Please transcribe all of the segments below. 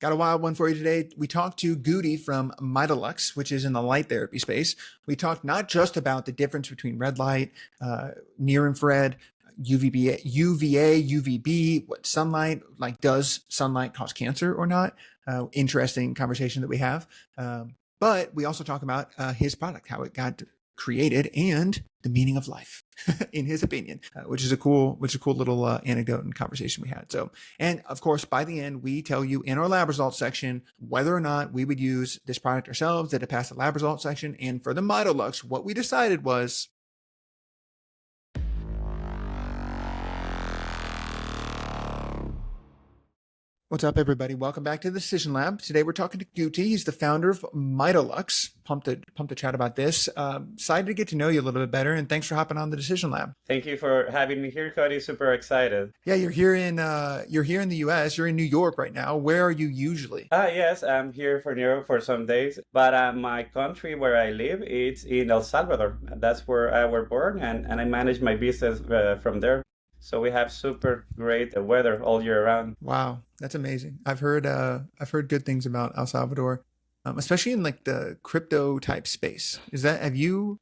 Got a wild one for you today. We talked to Guti from Mitolux, which is in the light therapy space. We talked not just about the difference between red light, near infrared, UVA, UVB, what sunlight, like does sunlight cause cancer or not? Interesting conversation that we have. But we also talk about his product, how it got created, and the meaning of life, in his opinion, which is a cool little anecdote and conversation we had. So, and of course, by the end, we tell you in our lab results section whether or not we would use this product ourselves. Did it pass the lab results section? And for the Mitolux, what we decided was, what's up, everybody? Welcome back to the Decision Lab. Today we're talking to Guti. He's the founder of Mitolux. Pumped to chat about this. Excited to get to know you a little bit better, and thanks for hopping on the Decision Lab. Thank you for having me here, Cody. Super excited. Yeah, you're here in the U.S. You're in New York right now. Where are you usually? Yes, I'm here for New York for some days, but my country where I live, it's in El Salvador. That's where I was born, and I manage my business from there. So we have super great weather all year round. Wow, that's amazing. I've heard good things about El Salvador, especially in like the crypto type space. Have you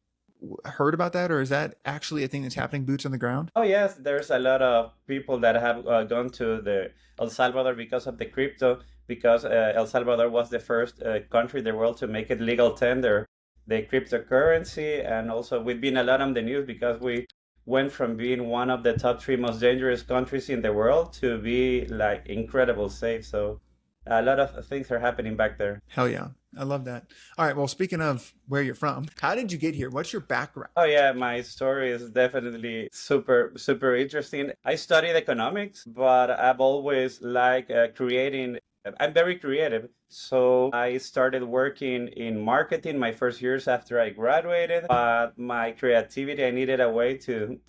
heard about that, or is that actually a thing that's happening, boots on the ground? Oh yes, there's a lot of people that have gone to the El Salvador because of the crypto, because El Salvador was the first country in the world to make it legal tender the cryptocurrency, and also we've been a lot on the news because we went from being one of the top 3 most dangerous countries in the world to be like incredible safe. So a lot of things are happening back there. Hell yeah. I love that. All right. Well, speaking of where you're from, how did you get here? What's your background? Oh yeah, my story is definitely super interesting. I studied economics, but I've always liked creating. I'm very creative. So I started working in marketing my first years after I graduated. But my creativity, I needed a way to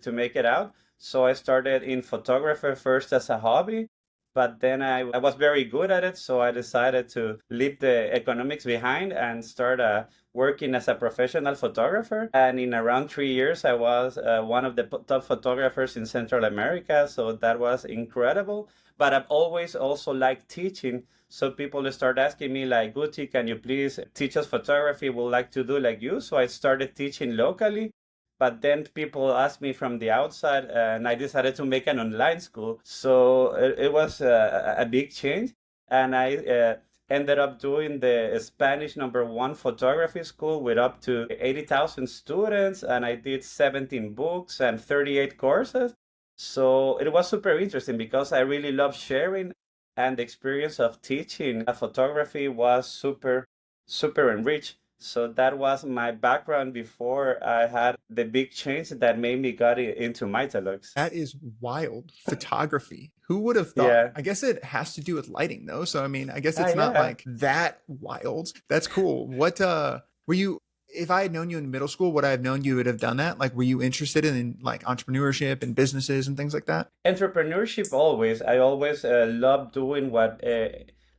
make it out. So I started in photography first as a hobby. But then I was very good at it. So I decided to leave the economics behind and start working as a professional photographer. And in around 3 years, I was one of the top photographers in Central America. So that was incredible. But I've always also liked teaching. So people start asking me like, Guti, can you please teach us photography? We'd like to do like you. So I started teaching locally. But then people asked me from the outside, and I decided to make an online school. So it was a big change. And I ended up doing the Spanish #1 photography school with up to 80,000 students. And I did 17 books and 38 courses. So it was super interesting because I really love sharing, and the experience of teaching photography was super enriched. So that was my background before I had the big change that made me got into Mitolux. That is wild. Photography. Who would have thought? Yeah. I guess it has to do with lighting though. So I mean, I guess it's not like that wild. That's cool. What were you, if I had known you in middle school, would I have known you would have done that? Like, were you interested in like entrepreneurship and businesses and things like that? Entrepreneurship always. I always loved doing what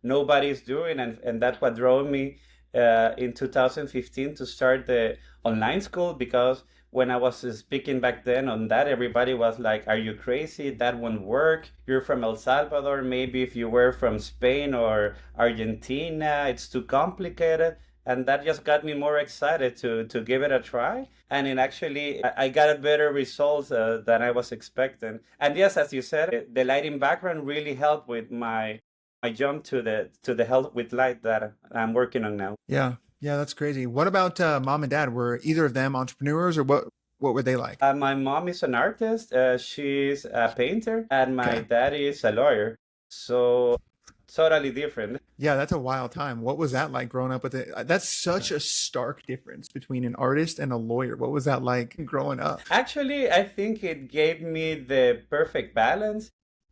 nobody's doing, and that's what drove me in 2015 to start the online school, because when I was speaking back then on that, everybody was like, are you crazy? That won't work. You're from El Salvador. Maybe if you were from Spain or Argentina, it's too complicated. And that just got me more excited to give it a try. And it actually, I got better results than I was expecting. And yes, as you said, the lighting background really helped with my jump to the health with light that I'm working on now. Yeah, that's crazy. What about mom and dad? Were either of them entrepreneurs, or what were they like? My mom is an artist. She's a painter, and my dad is a lawyer. So totally different. Yeah, that's a wild time. What was that like growing up with it? That's such a stark difference between an artist and a lawyer. What was that like growing up? Actually, I think it gave me the perfect balance,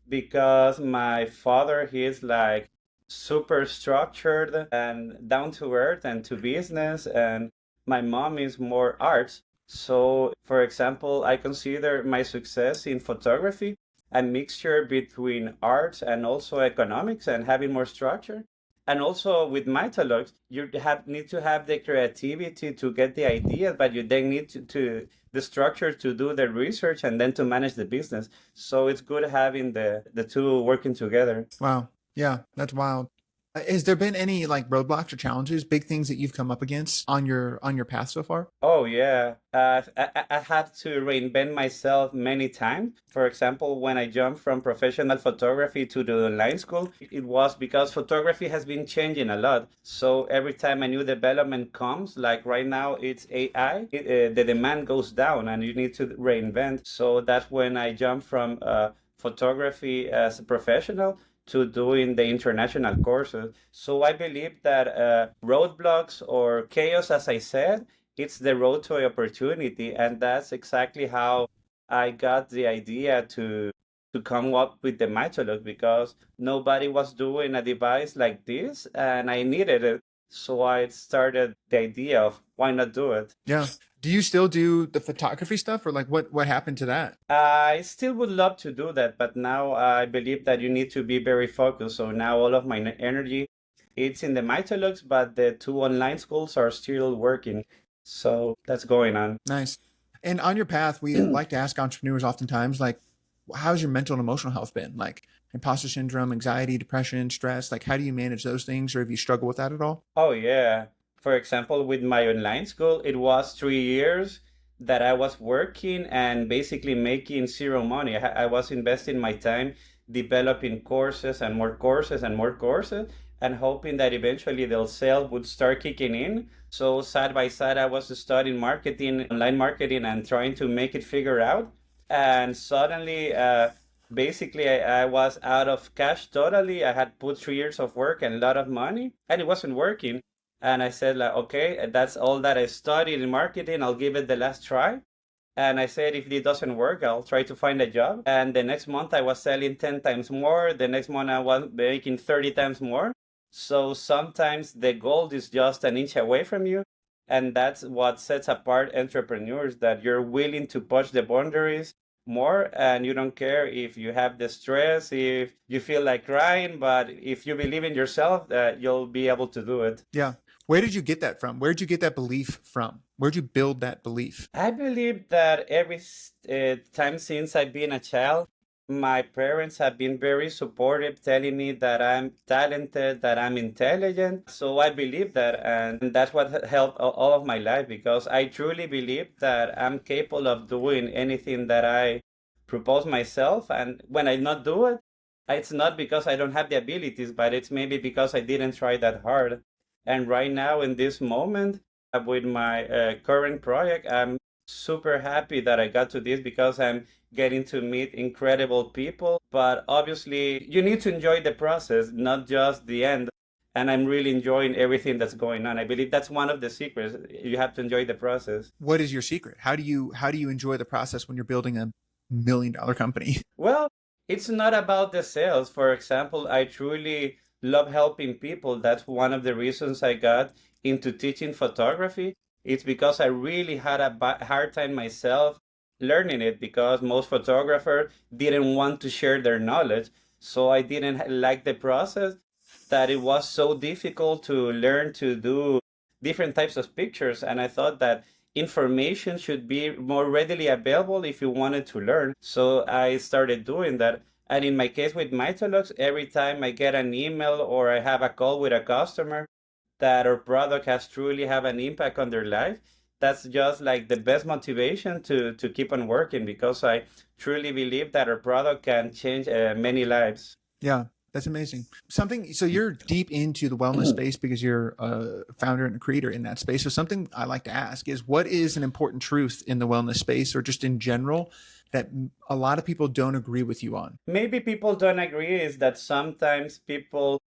because my father, he is like super structured and down to earth and to business, and my mom is more arts. So, for example, I consider my success in photography a mixture between arts and also economics and having more structure. And also with Mitolux, you need to have the creativity to get the ideas, but you then need to the structure to do the research and then to manage the business. So it's good having the two working together. Wow. Yeah, that's wild. Has there been any like roadblocks or challenges, big things that you've come up against on your path so far? Oh yeah, I had to reinvent myself many times. For example, when I jumped from professional photography to the online school, it was because photography has been changing a lot. So every time a new development comes, like right now it's AI, the demand goes down and you need to reinvent. So that's when I jumped from photography as a professional to doing the international courses. So I believe that roadblocks or chaos, as I said, it's the road to opportunity, and that's exactly how I got the idea to come up with the Mitolux because nobody was doing a device like this, and I needed it. So I started the idea of why not do it. Yeah. Do you still do the photography stuff, or like what happened to that? I still would love to do that, but now I believe that you need to be very focused. So now all of my energy, it's in the Mitolux, but the two online schools are still working. So that's going on. Nice. And on your path, we like to ask entrepreneurs oftentimes, like, how's your mental and emotional health been? Like imposter syndrome, anxiety, depression, stress. Like, how do you manage those things, or have you struggled with that at all? Oh, yeah. For example, with my online school, it was 3 years that I was working and basically making zero money. I was investing my time developing courses and more courses and more courses and hoping that eventually the sales would start kicking in. So side by side, I was studying marketing, online marketing, and trying to make it figure out. And suddenly, basically, I was out of cash totally. I had put 3 years of work and a lot of money, and it wasn't working. And I said, like, okay, that's all that I studied in marketing. I'll give it the last try. And I said, if it doesn't work, I'll try to find a job. And the next month, I was selling 10 times more. The next month, I was making 30 times more. So sometimes the goal is just an inch away from you. And that's what sets apart entrepreneurs, that you're willing to push the boundaries more and you don't care if you have the stress, if you feel like crying, but if you believe in yourself, that you'll be able to do it. Yeah. Where did you get that from? Where did you get that belief from? Where'd you build that belief? I believe that every time since I've been a child, my parents have been very supportive, telling me that I'm talented, that I'm intelligent. So I believe that, and that's what helped all of my life because I truly believe that I'm capable of doing anything that I propose myself. And when I not do it, it's not because I don't have the abilities, but it's maybe because I didn't try that hard. And right now, in this moment, with my current project, I'm super happy that I got to this because I'm getting to meet incredible people. But obviously, you need to enjoy the process, not just the end. And I'm really enjoying everything that's going on. I believe that's one of the secrets. You have to enjoy the process. What is your secret? How do you enjoy the process when you're building $1 million company? Well, it's not about the sales. For example, I truly love helping people. That's one of the reasons I got into teaching photography. It's because I really had a hard time myself learning it because most photographers didn't want to share their knowledge. So I didn't like the process, that it was so difficult to learn to do different types of pictures. And I thought that information should be more readily available if you wanted to learn. So I started doing that. And in my case with Mitolux, every time I get an email or I have a call with a customer that our product has truly have an impact on their life, that's just like the best motivation to keep on working because I truly believe that our product can change many lives. Yeah, that's amazing. Something, so you're deep into the wellness space because you're a founder and a creator in that space. So something I like to ask is, what is an important truth in the wellness space or just in general that a lot of people don't agree with you on? Maybe people don't agree is that sometimes people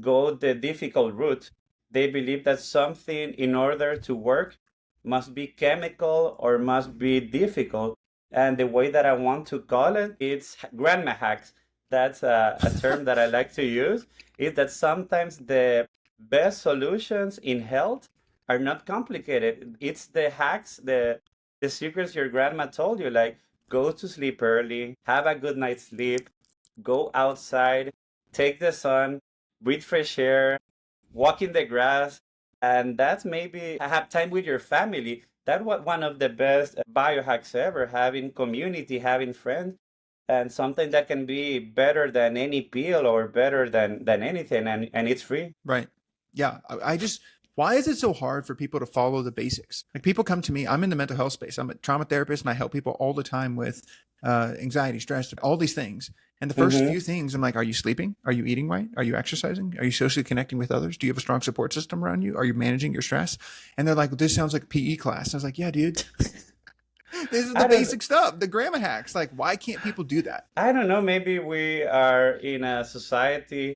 go the difficult route. They believe that something in order to work must be chemical or must be difficult. And the way that I want to call it, it's grandma hacks. That's a term that I like to use, is that sometimes the best solutions in health are not complicated. It's the hacks, the secrets your grandma told you, like go to sleep early, have a good night's sleep, go outside, take the sun, breathe fresh air, walk in the grass, and that's maybe have time with your family. That was one of the best biohacks ever, having community, having friends. and something that can be better than any pill or better than anything, and it's free. Right. Yeah. I just, why is it so hard for people to follow the basics? Like people come to me, I'm in the mental health space. I'm a trauma therapist and I help people all the time with anxiety, stress, all these things. And the first Mm-hmm. few things, I'm like, are you sleeping? Are you eating right? Are you exercising? Are you socially connecting with others? Do you have a strong support system around you? Are you managing your stress? And they're like, this sounds like PE class. I was like, yeah, dude, this is the I don't basic stuff, the grammar hacks. Like, why can't people do that? I don't know. Maybe we are in a society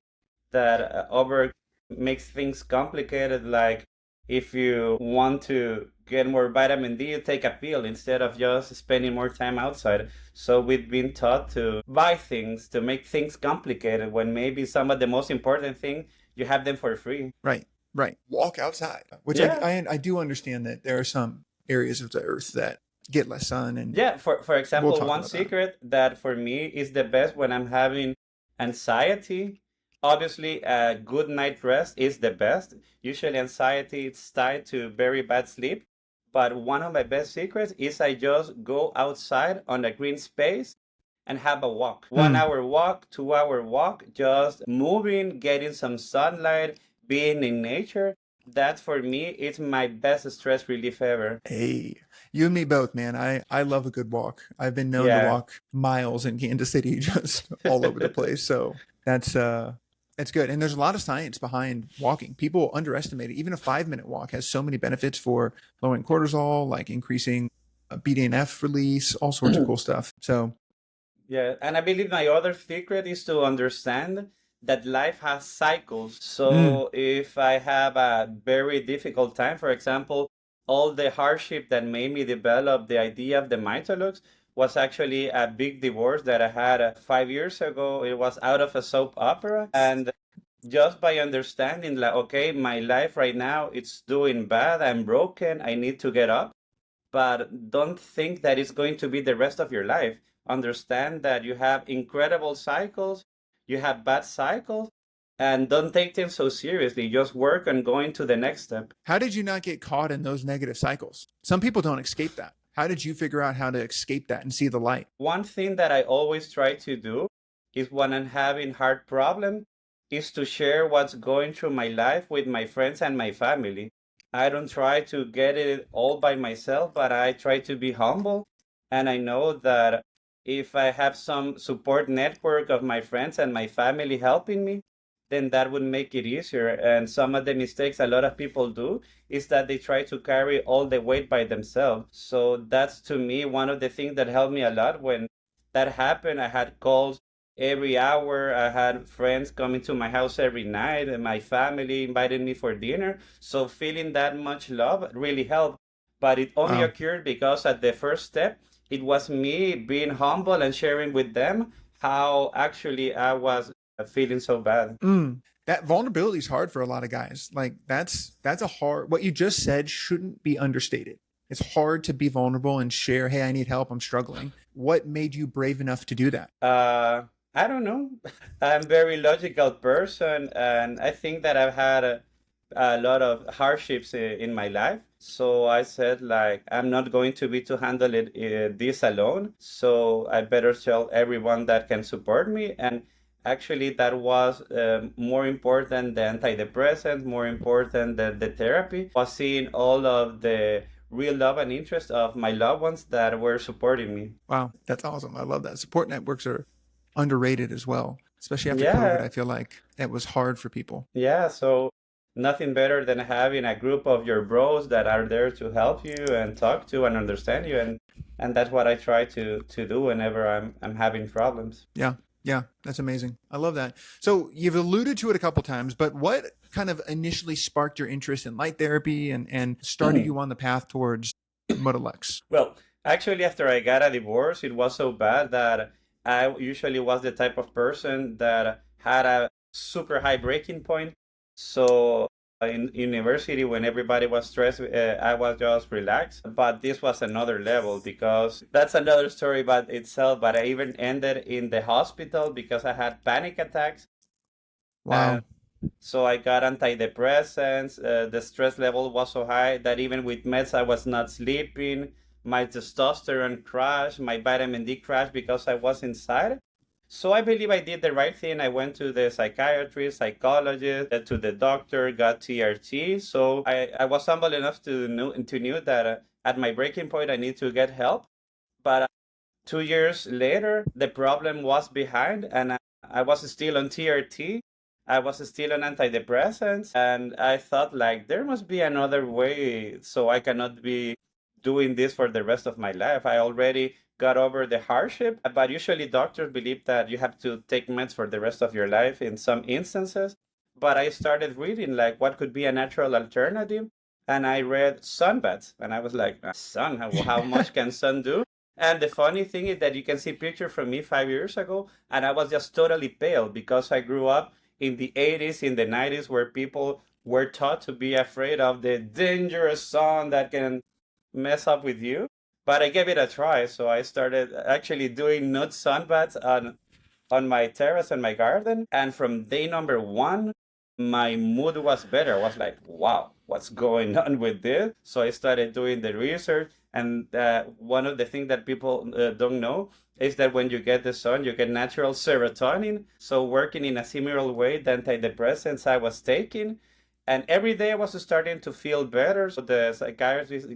that over makes things complicated. Like if you want to get more vitamin D, you take a pill instead of just spending more time outside. So we've been taught to buy things to make things complicated when maybe some of the most important thing you have them for free. Right. Right. Walk outside, which Yeah. I do understand that there are some areas of the earth that get less sun, and Yeah, for we'll example, talk one about that. secret that for me is the best when I'm having anxiety. Obviously, a good night rest is the best. Usually, anxiety is tied to very bad sleep. But one of my best secrets is I just go outside on a green space and have a walk. 1 hour walk, 2 hour walk, just moving, getting some sunlight, being in nature. That for me, it's my best stress relief ever. Hey, you and me both, man. I love a good walk. I've been known to Yeah. walk miles in Kansas City, just all over the place. So that's good. And there's a lot of science behind walking. People underestimate it. Even a 5 minute walk has so many benefits for lowering cortisol, like increasing BDNF release, all sorts of cool stuff. So, Yeah, and I believe my other secret is to understand that life has cycles. mm, So if I have a very difficult time, for example, all the hardship that made me develop the idea of the Mitolux was actually a big divorce that I had 5 years ago. It was out of a soap opera. And just by understanding, like, okay, my life right now, it's doing bad. I'm broken. I need to get up, but don't think that it's going to be the rest of your life. Understand that you have incredible cycles, you have bad cycles, and don't take them so seriously. Just work on going to the next step. how did you not get caught in those negative cycles? Some people don't escape that. How did you figure out how to escape that and see the light? One thing that I always try to do is when I'm having hard problem is to share what's going through my life with my friends and my family. I don't try to get it all by myself, but I try to be humble. And I know that if I have some support network of my friends and my family helping me, then that would make it easier. And some of the mistakes a lot of people do is that they try to carry all the weight by themselves. So that's to me one of the things that helped me a lot when that happened. I had calls every hour. I had friends coming to my house every night, and my family invited me for dinner. So feeling that much love really helped. But it only Wow. occurred because at the first step, it was me being humble and sharing with them how actually I was feeling so bad. That vulnerability is hard for a lot of guys. Like that's a hard. What you just said shouldn't be understated. It's hard to be vulnerable and share. Hey, I need help. I'm struggling. What made you brave enough to do that? I don't know. I'm a very logical person, and I think that I've had a lot of hardships in my life. So I said, like, I'm not going to be to handle it this alone. So I better tell everyone that can support me. And actually, that was more important than antidepressants, more important than the therapy. Was seeing all of the real love and interest of my loved ones that were supporting me. Wow, that's awesome. I love that. Support networks are underrated as well, especially after COVID. Yeah, I feel like that was hard for people. yeah. So nothing better than having a group of your bros that are there to help you and talk to and understand you, and that's what I try to do whenever I'm having problems. Yeah, yeah, that's amazing. I love that. So you've alluded to it a couple times, but what kind of initially sparked your interest in light therapy and started you on the path towards Modelex? Well, actually, after I got a divorce, it was so bad that I usually was the type of person that had a super high breaking point. So in university, when everybody was stressed, I was just relaxed. But this was another level because that's another story by itself. But I even ended in the hospital because I had panic attacks. And Wow. so I got antidepressants. The stress level was so high that even with meds, I was not sleeping. my testosterone crashed, my vitamin D crashed because I was inside. So I believe I did the right thing. I went to the psychiatrist, psychologist, to the doctor, got TRT. So I was humble enough to know that at my breaking point, I need to get help. But 2 years later, the problem was behind, and I was still on TRT. I was still on antidepressants, and I thought like there must be another way, so I cannot be doing this for the rest of my life. I already got over the hardship, but usually doctors believe that you have to take meds for the rest of your life in some instances. But I started reading like what could be a natural alternative, and I read sunbaths, and I was like, sun, how much can sun do? And the funny thing is that you can see picture from me 5 years ago, and I was just totally pale because I grew up in the 80s, in the 90s, where people were taught to be afraid of the dangerous sun that can mess up with you. But I gave it a try, so I started actually doing nude sunbaths on my terrace and my garden. And from day number one, my mood was better. I was like, wow, what's going on with this? So I started doing the research. And one of the things that people don't know is that when you get the sun, you get natural serotonin. So working in a similar way than antidepressants I was taking. And every day I was starting to feel better. So the psychiatrist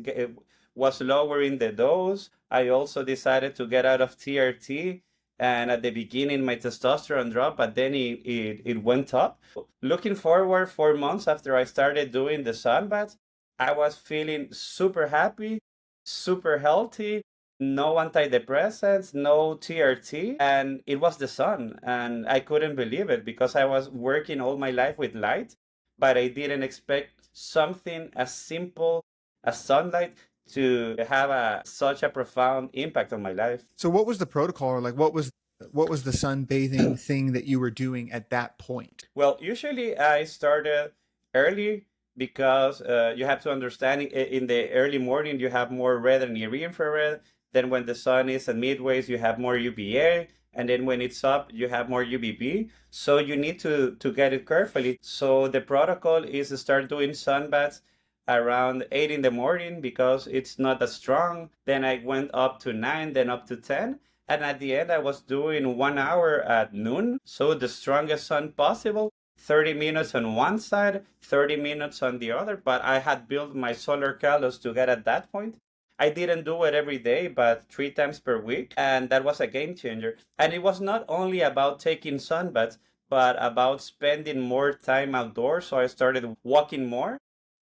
was lowering the dose. I also decided to get out of TRT. And at the beginning, my testosterone dropped, but then it went up. Looking forward 4 months after I started doing the sunbaths, I was feeling super happy, super healthy, no antidepressants, no TRT, and it was the sun. And I couldn't believe it because I was working all my life with light, but I didn't expect something as simple as sunlight to have such a profound impact on my life. So what was the protocol, or like what was the sunbathing thing that you were doing at that point? Well, usually I started early because you have to understand in the early morning you have more red and near infrared. Then when the sun is at midways, you have more UVA. And then when it's up, you have more UVB. So you need to get it carefully. So the protocol is to start doing sunbaths around 8 in the morning because it's not as strong. Then I went up to 9, then up to 10. And at the end, I was doing 1 hour at noon. So the strongest sun possible, 30 minutes on one side, 30 minutes on the other. But I had built my solar callus to get at that point. I didn't do it every day, but 3 times per week. And that was a game changer. And it was not only about taking sunbaths, but about spending more time outdoors. So I started walking more.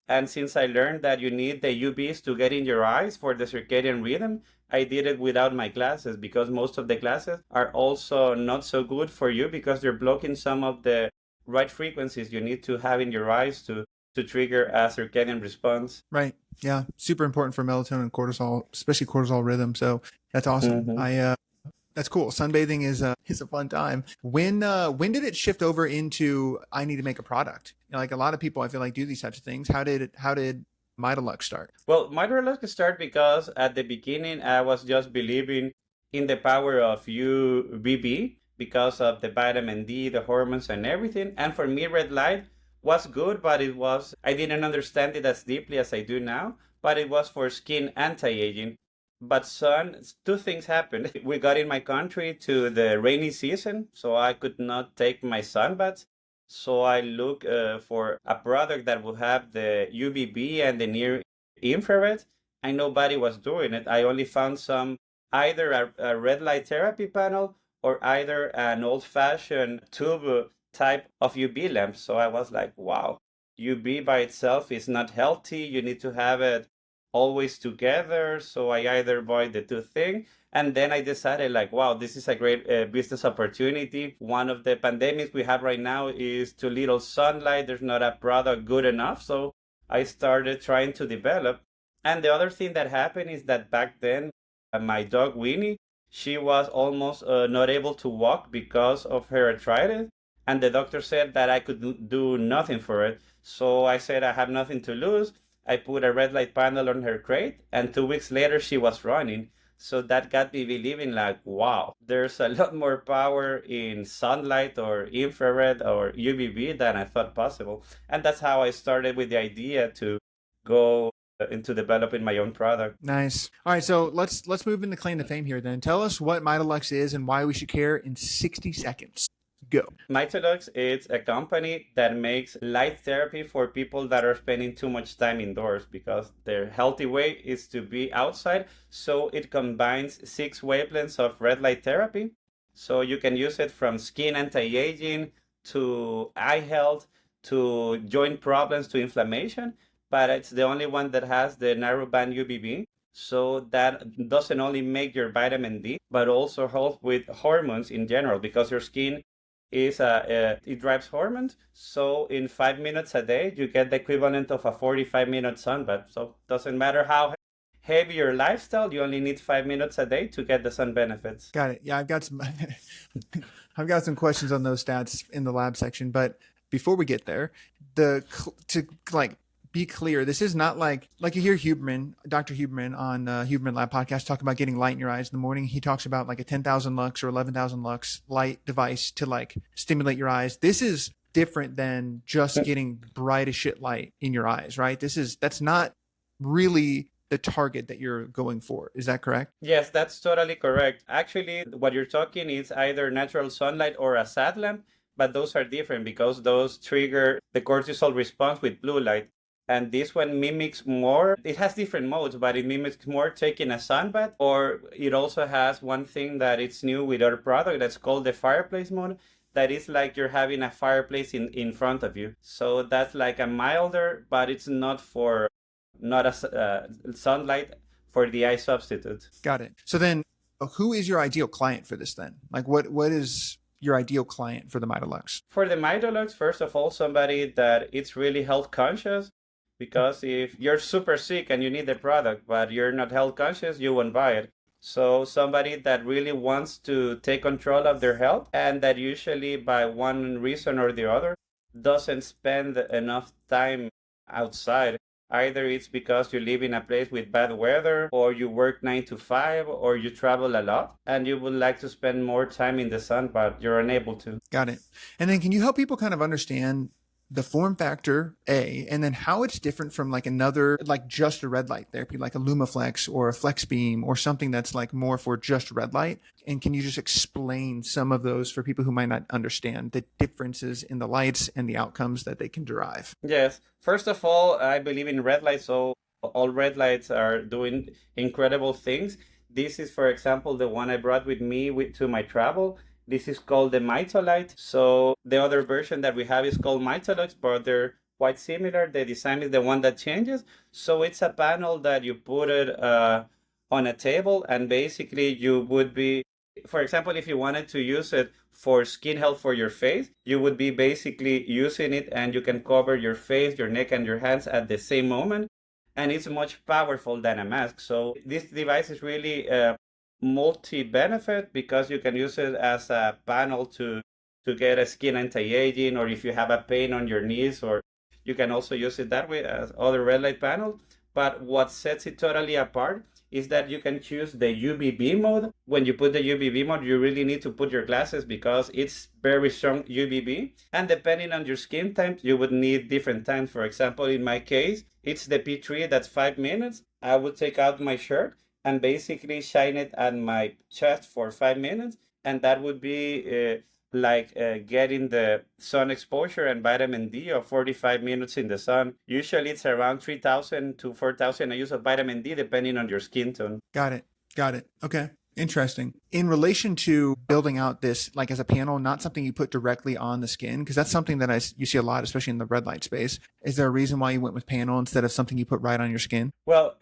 And since I learned that you need the UVs to get in your eyes for the circadian rhythm, I did it without my glasses because most of the glasses are also not so good for you because they're blocking some of the right frequencies you need to have in your eyes to trigger a circadian response. Right. Yeah. Super important for melatonin and cortisol, especially cortisol rhythm. So that's awesome. Mm-hmm. That's cool. Sunbathing is a fun time. When did it shift over into I need to make a product? You know, like a lot of people I feel like do these types of things. How did Mitolux start? Well, my relationship started because at the beginning I was just believing in the power of UVB because of the vitamin D, the hormones, and everything. And for me, red light was good, but I didn't understand it as deeply as I do now. But it was for skin anti-aging. But son, two things happened. We got in my country to the rainy season, so I could not take my sunbaths. So I look for a product that will have the UVB and the near infrared, and nobody was doing it. I only found some either a red light therapy panel or either an old-fashioned tube type of UV lamp. So I was like, wow, UV by itself is not healthy. You need to have it always together. So I either buy the two things. And then I decided like, wow, this is a great business opportunity. One of the pandemics we have right now is too little sunlight. There's not a product good enough. So I started trying to develop. And the other thing that happened is that back then, my dog Winnie, she was almost not able to walk because of her arthritis. And the doctor said that I could do nothing for it. So I said, I have nothing to lose. I put a red light panel on her crate, and 2 weeks later, she was running. So that got me believing like, wow, there's a lot more power in sunlight or infrared or UVB than I thought possible. And that's how I started with the idea to go into developing my own product. Nice. All right, so let's move into claim to fame here then. Tell us what Mitolux is and why we should care in 60 seconds. Go. Mitolux is a company that makes light therapy for people that are spending too much time indoors because their healthy way is to be outside. So it combines 6 wavelengths of red light therapy. So you can use it from skin anti-aging to eye health to joint problems to inflammation. But it's the only one that has the narrowband UVB. So that doesn't only make your vitamin D, but also help with hormones in general because your skin it drives hormones. So in 5 minutes a day, you get the equivalent of a 45-minute sunbath. So it doesn't matter how heavy your lifestyle, you only need 5 minutes a day to get the sun benefits. Got it. Yeah, I've got some I've got some questions on those stats in the lab section, but before we get there, to like be clear, this is not like you hear Huberman, Dr. Huberman on Huberman Lab podcast talk about getting light in your eyes in the morning. He talks about like a 10,000 lux or 11,000 lux light device to like stimulate your eyes. This is different than just getting bright as shit light in your eyes, right? That's not really the target that you're going for. Is that correct? Yes, that's totally correct. Actually, what you're talking is either natural sunlight or a sat lamp, but those are different because those trigger the cortisol response with blue light. And this one mimics more, it has different modes, but it mimics more taking a sunbath, or it also has one thing that it's new with our product that's called the fireplace mode. That is like you're having a fireplace in front of you. So that's like a milder, but it's not a sunlight for the eye substitute. Got it. So then who is your ideal client for this then? Like what is your ideal client for the Mitolux? For the Mitolux, first of all, somebody that it's really health conscious. Because if you're super sick and you need the product, but you're not health conscious, you won't buy it. So somebody that really wants to take control of their health and that usually by one reason or the other doesn't spend enough time outside. Either it's because you live in a place with bad weather or you work 9 to 5 or you travel a lot and you would like to spend more time in the sun, but you're unable to. Got it. And then can you help people kind of understand the form factor A, and then how it's different from like another, like just a red light therapy, like a Lumaflex or a Flex Beam or something that's like more for just red light? And can you just explain some of those for people who might not understand the differences in the lights and the outcomes that they can derive? Yes. First of all, I believe in red light. So all red lights are doing incredible things. This is, for example, the one I brought with me to my travel. This is called the Mitolite. So the other version that we have is called Mitolux, but they're quite similar. The design is the one that changes. So it's a panel that you put it on a table, and basically you would be, for example, if you wanted to use it for skin health for your face, you would be basically using it and you can cover your face, your neck, and your hands at the same moment. And it's much powerful than a mask. So this device is really multi-benefit because you can use it as a panel to get a skin anti-aging, or if you have a pain on your knees, or you can also use it that way as other red light panels. But what sets it totally apart is that you can choose the UVB mode. When you put the UVB mode, you really need to put your glasses because it's very strong UVB. And depending on your skin type, you would need different times. For example, in my case, it's the P3, that's 5 minutes. I would take out my shirt and basically shine it at my chest for 5 minutes. And that would be getting the sun exposure and vitamin D of 45 minutes in the sun. Usually it's around 3,000 to 4,000 use of vitamin D, depending on your skin tone. Got it. Okay. Interesting. In relation to building out this, like as a panel, not something you put directly on the skin, because that's something that you see a lot, especially in the red light space. Is there a reason why you went with panel instead of something you put right on your skin? Well,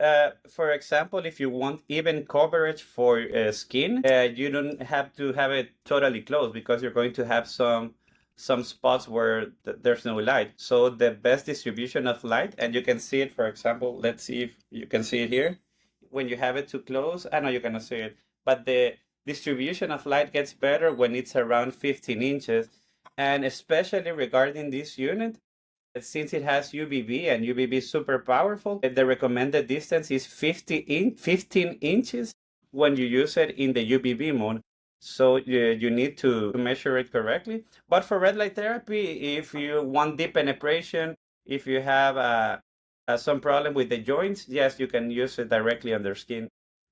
for example, if you want even coverage for skin, you don't have to have it totally closed because you're going to have some spots where there's no light. So the best distribution of light, and you can see it, for example, let's see if you can see it here. When you have it too close, I know you cannot see it, but the distribution of light gets better when it's around 15 inches. And especially regarding this unit, since it has UVB and UVB is super powerful, the recommended distance is 15 inches when you use it in the UVB mode. So you need to measure it correctly. But for red light therapy, if you want deep penetration, if you have some problem with the joints, yes, you can use it directly on their skin,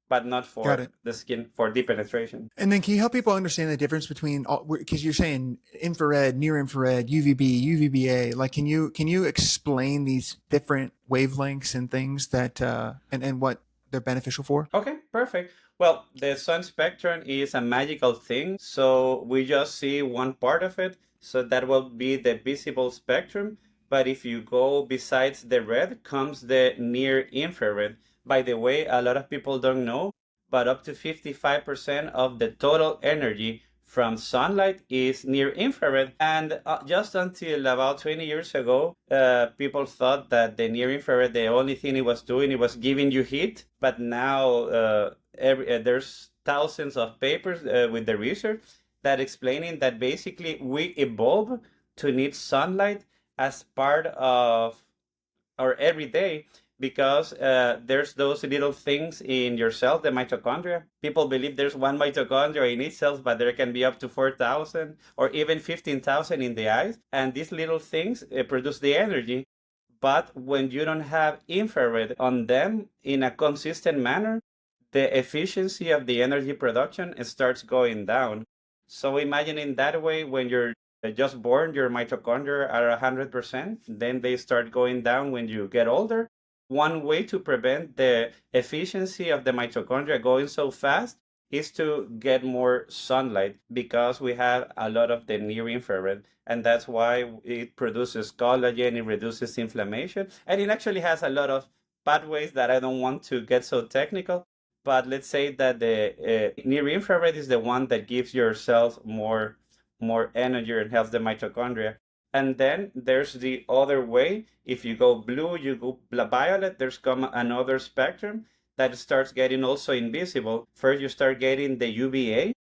but not Got for it. the skin for deep penetration. And then can you help people understand the difference between because you're saying infrared, near infrared, UVB, UVBA? Like, can you explain these different wavelengths and things that and what they're beneficial for? Okay, perfect. Well, the sun spectrum is a magical thing, so we just see one part of it, so that will be the visible spectrum. But if you go besides the red, comes the near infrared. By the way, a lot of people don't know, but up to 55% of the total energy from sunlight is near infrared. And just until about 20 years ago, people thought that the near infrared, the only thing it was doing, it was giving you heat. But now there's thousands of papers with the research that explaining that basically we evolve to need sunlight as part of our everyday because there's those little things in your cell, the mitochondria. People believe there's one mitochondria in each cell, but there can be up to 4,000 or even 15,000 in the eyes. And these little things produce the energy. But when you don't have infrared on them in a consistent manner, the efficiency of the energy production starts going down. So imagine in that way, when you're just born, your mitochondria are 100%, then they start going down when you get older. One way to prevent the efficiency of the mitochondria going so fast is to get more sunlight because we have a lot of the near infrared, and that's why it produces collagen, it reduces inflammation, and it actually has a lot of pathways that I don't want to get so technical. But let's say that the near infrared is the one that gives your cells more energy and helps the mitochondria. And then there's the other way. If you go blue, you go violet, there's come another spectrum that starts getting also invisible. First, you start getting the UVA.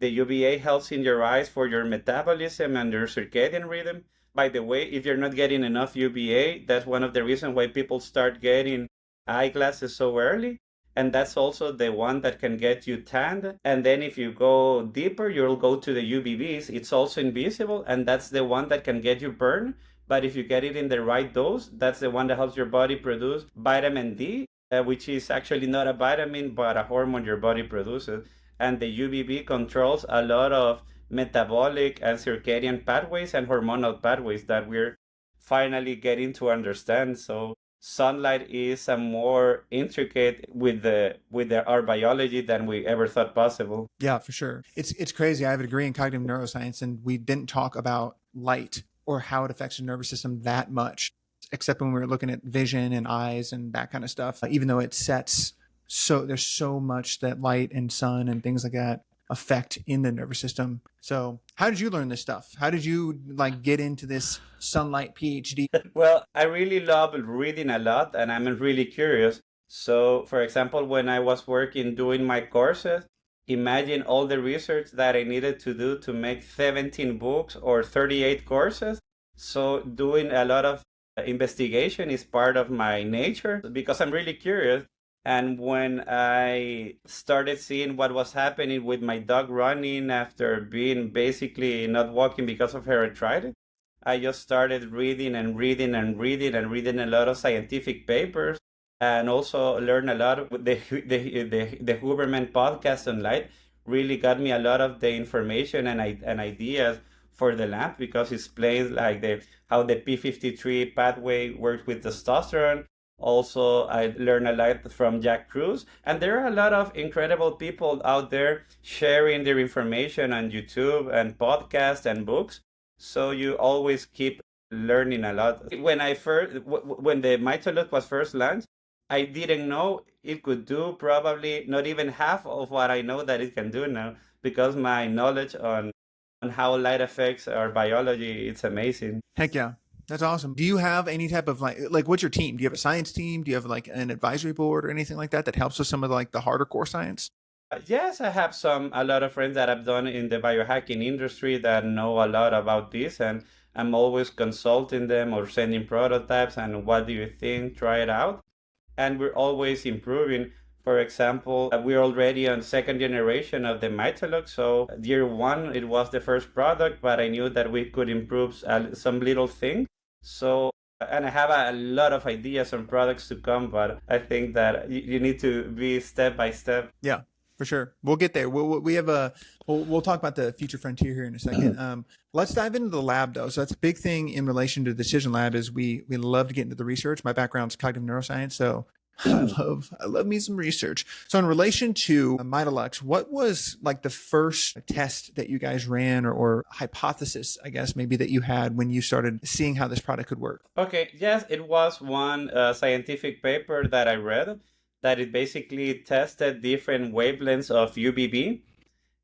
The UVA helps in your eyes for your metabolism and your circadian rhythm. By the way, if you're not getting enough UVA, that's one of the reasons why people start getting eyeglasses so early. And that's also the one that can get you tanned. And then if you go deeper, you'll go to the UVBs. It's also invisible, and that's the one that can get you burned. But if you get it in the right dose, that's the one that helps your body produce vitamin D, which is actually not a vitamin, but a hormone your body produces. And the UVB controls a lot of metabolic and circadian pathways and hormonal pathways that we're finally getting to understand. So sunlight is a more intricate with our biology than we ever thought possible. Yeah, for sure. It's crazy. I have a degree in cognitive neuroscience, and we didn't talk about light or how it affects the nervous system that much, except when we were looking at vision and eyes and that kind of stuff. Even though it sets so there's so much that light and sun and things like that affect in the nervous system. So, how did you learn this stuff? How did you like get into this sunlight PhD? Well, I really love reading a lot and I'm really curious. So, for example, when I was working doing my courses, imagine all the research that I needed to do to make 17 books or 38 courses. So, doing a lot of investigation is part of my nature because I'm really curious. And when I started seeing what was happening with my dog running after being basically not walking because of her arthritis, I just started reading and reading and reading and reading a lot of scientific papers and also learn a lot of the Huberman podcast on light really got me a lot of the information and ideas for the lamp because it explains like the how the P53 pathway works with testosterone. Also, I learned a lot from Jack Cruz, and there are a lot of incredible people out there sharing their information on YouTube and podcasts and books. So you always keep learning a lot. When I first, when the Mitolux was first launched, I didn't know it could do probably not even half of what I know that it can do now because my knowledge on how light affects our biology, it's amazing. Heck yeah. That's awesome. Do you have any type of like what's your team? Do you have a science team? Do you have like an advisory board or anything like that that helps with some of like the harder core science? Yes, I have a lot of friends that I've done in the biohacking industry that know a lot about this, and I'm always consulting them or sending prototypes and what do you think? Try it out. And we're always improving. For example, we're already on second generation of the Mitolux. So year one, it was the first product, but I knew that we could improve some little thing. So And I have a lot of ideas on products to come, but I think that you need to be step by step. Yeah, for sure. We'll get there. We have we'll talk about the future frontier here in a second. Let's dive into the lab though. So that's a big thing in relation to the decision lab is we love to get into the research. My background's cognitive neuroscience, so I love me some research. So in relation to Mitolux, what was like the first test that you guys ran or hypothesis, I guess maybe that you had when you started seeing how this product could work? Okay, yes, it was one scientific paper that I read that it basically tested different wavelengths of UVB.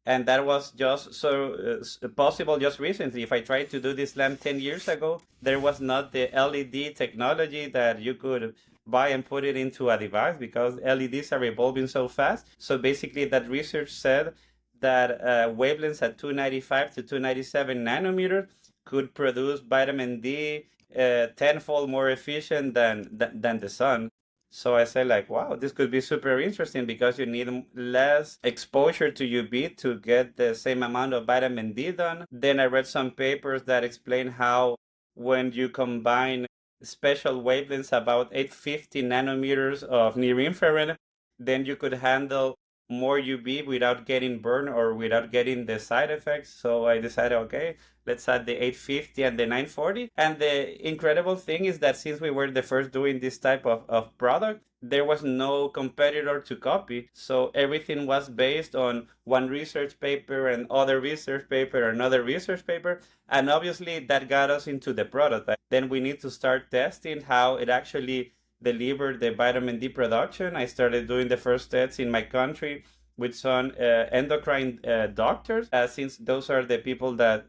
And that was just so possible just recently. If I tried to do this lamp 10 years ago, there was not the LED technology that you could buy and put it into a device because LEDs are evolving so fast. So basically, that research said that wavelengths at 295 to 297 nanometers could produce vitamin D tenfold more efficient than the sun. So I said like, wow, this could be super interesting because you need less exposure to UV to get the same amount of vitamin D done. Then I read some papers that explain how when you combine special wavelengths about 850 nanometers of near infrared, then you could handle more UV without getting burned or without getting the side effects. So I decided, okay, let's add the 850 and the 940. And the incredible thing is that since we were the first doing this type of product, there was no competitor to copy. So everything was based on one research paper and other research paper, another research paper. And obviously that got us into the prototype. Then we need to start testing how it actually delivered the vitamin D production. I started doing the first tests in my country with some endocrine doctors, since those are the people that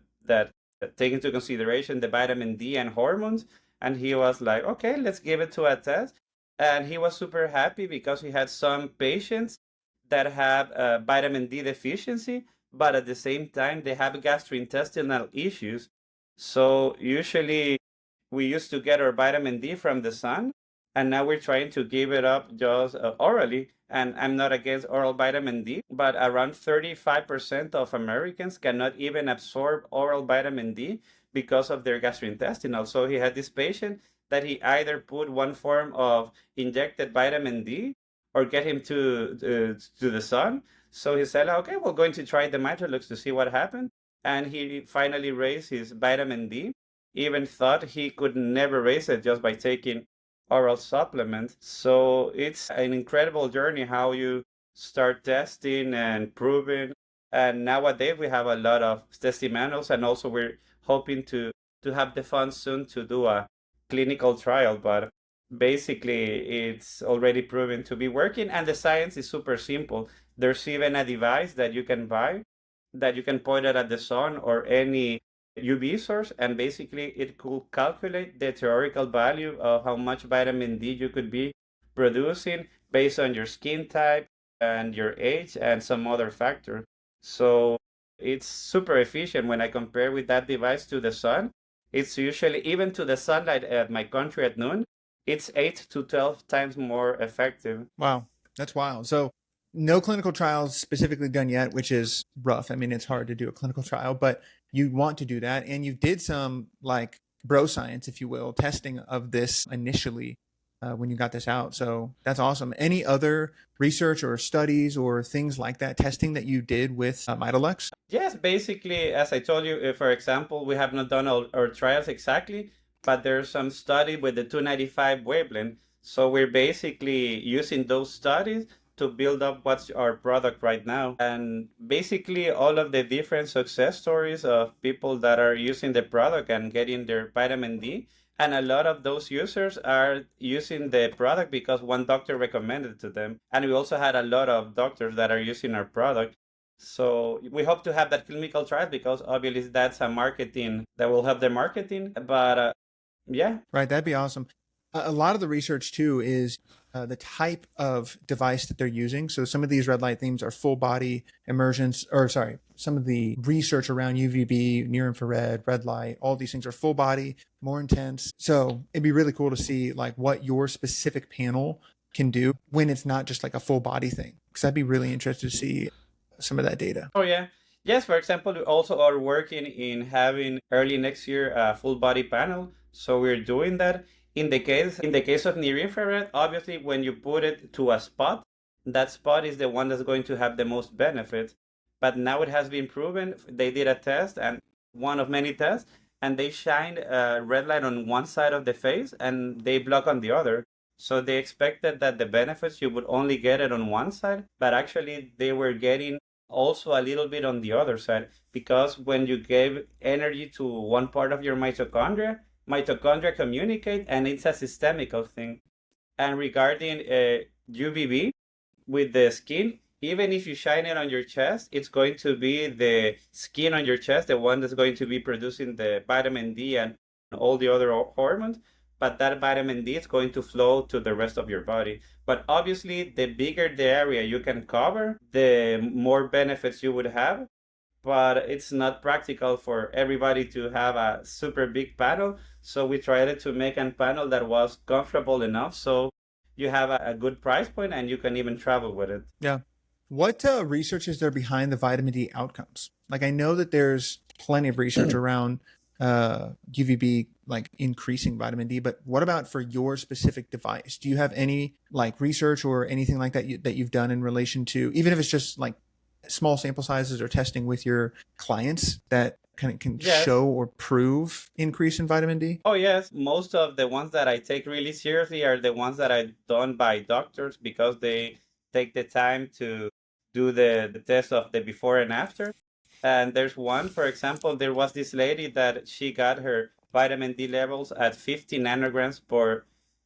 take into consideration the vitamin D and hormones. And he was like, okay, let's give it to a test. And he was super happy because he had some patients that have vitamin D deficiency, but at the same time, they have gastrointestinal issues. So usually we used to get our vitamin D from the sun, and now we're trying to give it up just orally. And I'm not against oral vitamin D, but around 35% of Americans cannot even absorb oral vitamin D because of their gastrointestinal. So he had this patient that he either put one form of injected vitamin D or get him to the sun. So he said, okay, we're going to try the Mitolux to see what happened. And he finally raised his vitamin D, even thought he could never raise it just by taking oral supplements. So it's an incredible journey how you start testing and proving. And nowadays we have a lot of testimonials, and also we're hoping to have the funds soon to do a clinical trial. But basically, it's already proven to be working, and the science is super simple. There's even a device that you can buy that you can point it at the sun or any UV source, and basically it could calculate the theoretical value of how much vitamin D you could be producing based on your skin type and your age and some other factor. So it's super efficient when I compare with that device to the sun. It's usually even to the sunlight at my country at noon, it's 8 to 12 times more effective. Wow, that's wild. So no clinical trials specifically done yet, which is rough. I mean, it's hard to do a clinical trial, but you want to do that. And you did some like bro science, if you will, testing of this initially when you got this out. So that's awesome. Any other research or studies or things like that, testing that you did with Mitolux? Yes, basically, as I told you, for example, we have not done all our trials exactly, but there's some study with the 295 wavelength. So we're basically using those studies to build up what's our product right now. And basically, all of the different success stories of people that are using the product and getting their vitamin D. And a lot of those users are using the product because one doctor recommended it to them. And we also had a lot of doctors that are using our product. So we hope to have that clinical trial because obviously that's a marketing that will help the marketing. But yeah. Right, that'd be awesome. A lot of the research too is the type of device that they're using. So some of these red light themes are full body immersions, or sorry, some of the research around UVB, near infrared, red light, all these things are full body, more intense. So it'd be really cool to see like what your specific panel can do when it's not just like a full body thing. Because I'd be really interested to see some of that data. Oh, yeah. Yes, for example, we also are working in having early next year a full body panel. So we're doing that. In the case of near infrared, obviously when you put it to a spot, that spot is the one that's going to have the most benefit. But now it has been proven. They did a test and one of many tests, and they shined a red light on one side of the face and they block on the other. So they expected that the benefits you would only get it on one side, but actually they were getting also a little bit on the other side, because when you give energy to one part of your mitochondria communicate, and it's a systemical thing. And regarding UVB with the skin, even if you shine it on your chest, it's going to be the skin on your chest, the one that's going to be producing the vitamin D and all the other hormones. But that vitamin D is going to flow to the rest of your body. But obviously, the bigger the area you can cover, the more benefits you would have. But it's not practical for everybody to have a super big panel. So we tried to make a panel that was comfortable enough so you have a good price point and you can even travel with it. Yeah. What research is there behind the vitamin D outcomes? Like, I know that there's plenty of research around UVB, like increasing vitamin D, but what about for your specific device? Do you have any like research or anything like that that you've done in relation to, even if it's just like small sample sizes or testing with your clients, that kind of can Yes. show or prove increase in vitamin D? Oh, yes. Most of the ones that I take really seriously are the ones that are done by doctors because they take the time to do the test of the before and after. And there's one, for example, there was this lady that she got her vitamin D levels at 50 nanograms per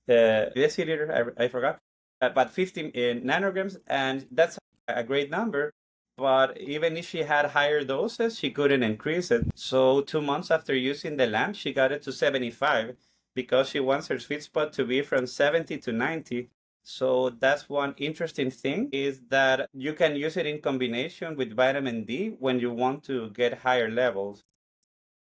deciliter. I forgot, but 50 nanograms, and that's a great number. But even if she had higher doses, she couldn't increase it. So 2 months after using the lamp, she got it to 75 because she wants her sweet spot to be from 70 to 90. So that's one interesting thing, is that you can use it in combination with vitamin D when you want to get higher levels.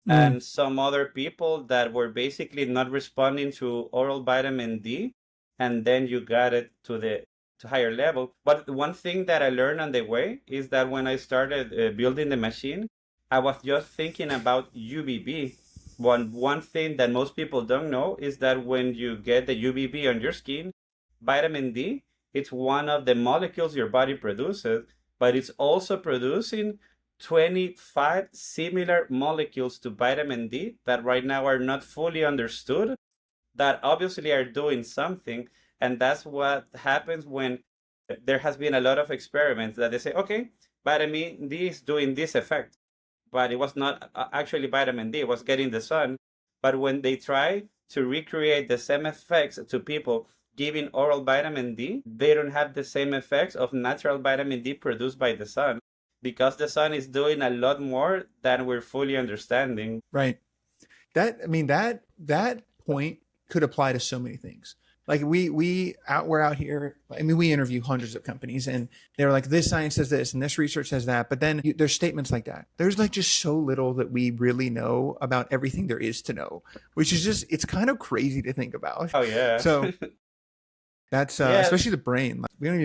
Mm. And some other people that were basically not responding to oral vitamin D, and then you got it to higher level. But one thing that I learned on the way is that when I started building the machine, I was just thinking about UVB. One thing that most people don't know is that when you get the UVB on your skin, vitamin D, it's one of the molecules your body produces, but it's also producing 25 similar molecules to vitamin D that right now are not fully understood, that obviously are doing something. And that's what happens when there has been a lot of experiments that they say, okay, vitamin D is doing this effect, but it was not actually vitamin D, it was getting the sun. But when they try to recreate the same effects to people giving oral vitamin D, they don't have the same effects of natural vitamin D produced by the sun, because the sun is doing a lot more than we're fully understanding. Right. That point could apply to so many things. Like we're out here. I mean, we interview hundreds of companies, and they're like, this science says this, and this research says that. But then there's statements like that. There's like just so little that we really know about everything there is to know, which is just, it's kind of crazy to think about. Oh, yeah. So that's Yeah. especially the brain. Like, we don't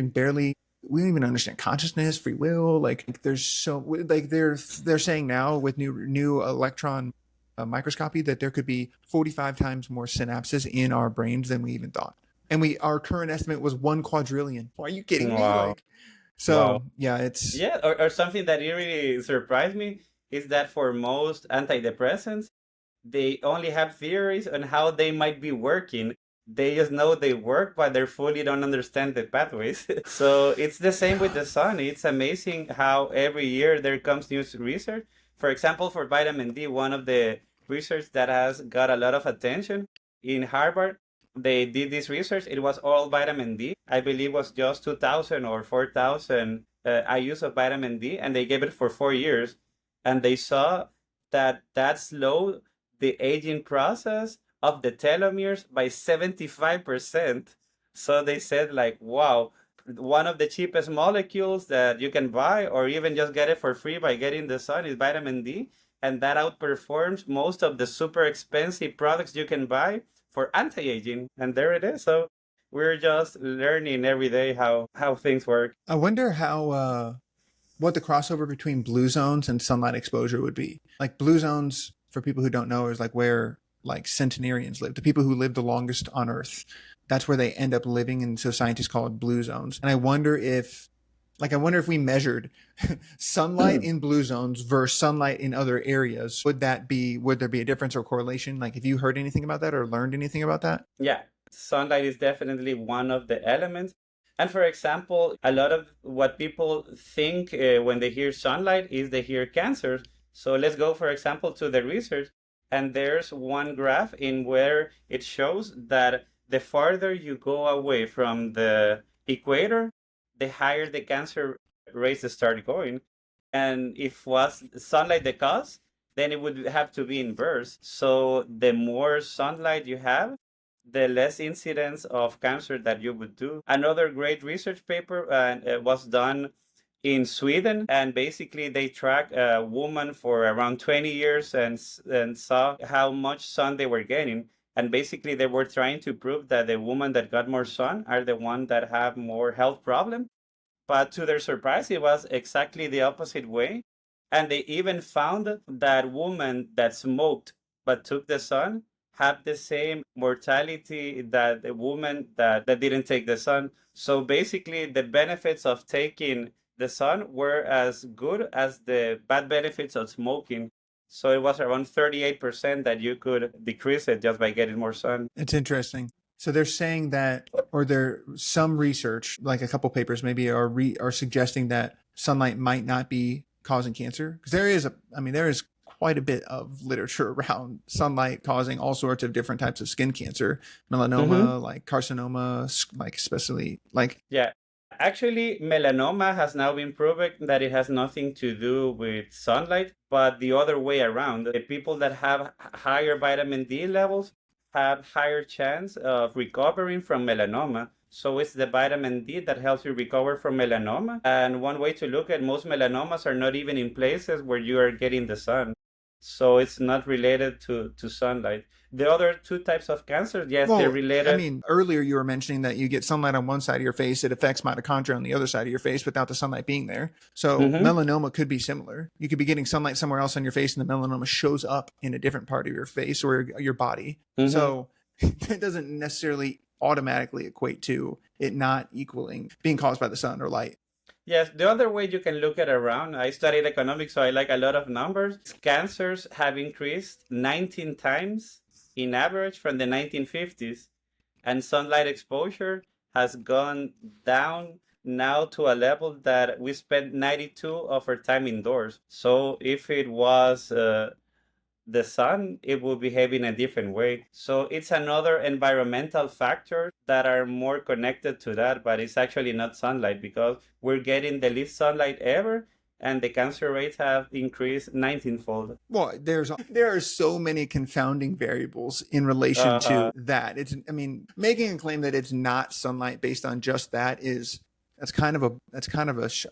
even understand consciousness, free will. Like there's so, like they're saying now with new electron microscopy that there could be 45 times more synapses in our brains than we even thought. And our current estimate was 1 quadrillion. Are you kidding me? Wow. Like, so Wow. yeah, it's, Yeah, or something that really surprised me is that for most antidepressants, they only have theories on how they might be working. They just know they work, but they fully don't understand the pathways. So it's the same with the sun. It's amazing how every year there comes new research. For example, for vitamin D, one of the research that has got a lot of attention in Harvard, they did this research. It was oral vitamin D. I believe was just 2,000 or 4,000 IUs of vitamin D, and they gave it for 4 years. And they saw that slowed the aging process of the telomeres by 75%. So they said, like, wow, one of the cheapest molecules that you can buy or even just get it for free by getting the sun is vitamin D. And that outperforms most of the super expensive products you can buy for anti-aging. And there it is. So we're just learning every day how things work. I wonder how what the crossover between blue zones and sunlight exposure would be. Like blue zones, for people who don't know, is like where like centenarians live, the people who live the longest on Earth. That's where they end up living, and so scientists call it blue zones. And I wonder if we measured sunlight in blue zones versus sunlight in other areas, would there be a difference or correlation? Like, have you heard anything about that or learned anything about that? Yeah, sunlight is definitely one of the elements. And for example, a lot of what people think when they hear sunlight is they hear cancer. So let's go, for example, to the research. And there's one graph in where it shows that the farther you go away from the equator, the higher the cancer rates start going. And if was sunlight the cause, then it would have to be inverse. So the more sunlight you have, the less incidence of cancer that you would do. Another great research paper was done in Sweden, and basically they tracked a woman for around 20 years and saw how much sun they were getting. And basically they were trying to prove that the women that got more sun are the ones that have more health problems. But to their surprise, it was exactly the opposite way. And they even found that women that smoked but took the sun have the same mortality that the woman that didn't take the sun. So basically, the benefits of taking the sun were as good as the bad benefits of smoking. So it was around 38% that you could decrease it just by getting more sun. It's interesting. So they're saying that, or there some research, like a couple papers maybe, are suggesting that sunlight might not be causing cancer, because there is quite a bit of literature around sunlight causing all sorts of different types of skin cancer, melanoma, like carcinoma, like especially like. Yeah. Actually, melanoma has now been proven that it has nothing to do with sunlight, but the other way around. The people that have higher vitamin D levels have higher chance of recovering from melanoma. So it's the vitamin D that helps you recover from melanoma. And one way to look at most melanomas are not even in places where you are getting the sun. So it's not related to sunlight. The other two types of cancer, yes, they're related. I mean, earlier you were mentioning that you get sunlight on one side of your face, it affects mitochondria on the other side of your face without the sunlight being there. So melanoma could be similar. You could be getting sunlight somewhere else on your face, and the melanoma shows up in a different part of your face or your body. So that doesn't necessarily automatically equate to it not equaling being caused by the sun or light. Yes, the other way you can look at around, I studied economics, so I like a lot of numbers. Cancers have increased 19 times in average from the 1950s, and sunlight exposure has gone down now to a level that we spend 92 of our time indoors. So if it was the sun, it will behave in a different way. So it's another environmental factor that are more connected to that, but it's actually not sunlight, because we're getting the least sunlight ever, and the cancer rates have increased 19-fold. Well, there are so many confounding variables in relation to that. Making a claim that it's not sunlight based on just that that's kind of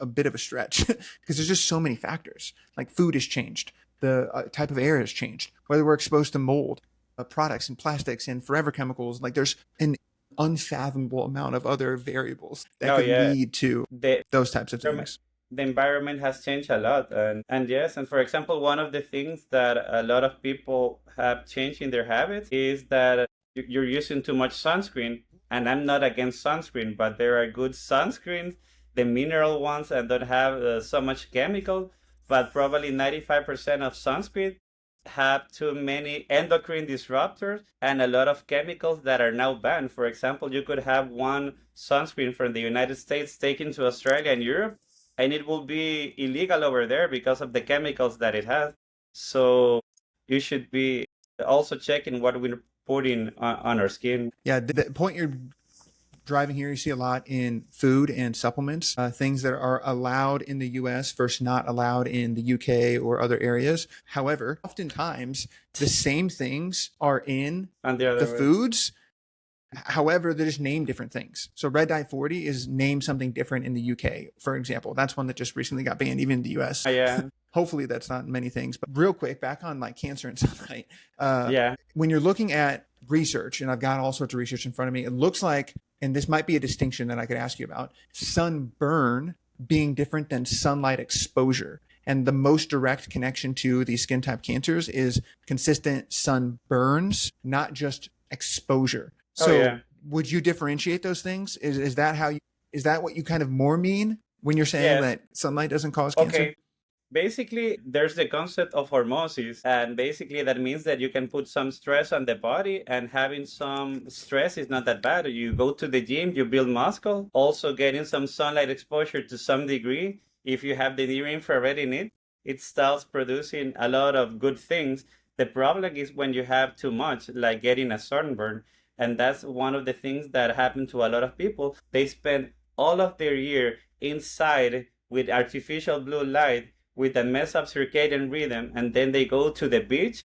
a bit of a stretch, because there's just so many factors. Like food has changed, the type of air has changed, whether we're exposed to mold, products and plastics and forever chemicals. Like there's an unfathomable amount of other variables that could lead to those types of things. The environment has changed a lot. And yes, and for example, one of the things that a lot of people have changed in their habits is that you're using too much sunscreen. And I'm not against sunscreen, but there are good sunscreens, the mineral ones that don't have so much chemical, but probably 95% of sunscreen have too many endocrine disruptors and a lot of chemicals that are now banned. For example, you could have one sunscreen from the United States taken to Australia and Europe, and it will be illegal over there because of the chemicals that it has. So you should be also checking what we're putting on our skin. Yeah, the point you're driving here, you see a lot in food and supplements, things that are allowed in the US versus not allowed in the UK or other areas. However, oftentimes the same things are in the foods. However, they're just named different things. So red dye 40 is named something different in the UK, for example. That's one that just recently got banned, even in the US. Hopefully that's not many things. But real quick, back on like cancer and sunlight. When you're looking at research, and I've got all sorts of research in front of me, it looks like, and this might be a distinction that I could ask you about, sunburn being different than sunlight exposure. And the most direct connection to these skin type cancers is consistent sunburns, not just exposure. Oh So yeah. would you differentiate those things? Is that how you, is that what you kind of more mean when you're saying Yes. that sunlight doesn't cause cancer? Okay. Basically, there's the concept of hormosis, and basically that means that you can put some stress on the body, and having some stress is not that bad. You go to the gym, you build muscle, also getting some sunlight exposure to some degree. If you have the near infrared in it, it starts producing a lot of good things. The problem is when you have too much, like getting a sunburn, and that's one of the things that happen to a lot of people. They spend all of their year inside with artificial blue light with a mess up circadian rhythm, and then they go to the beach,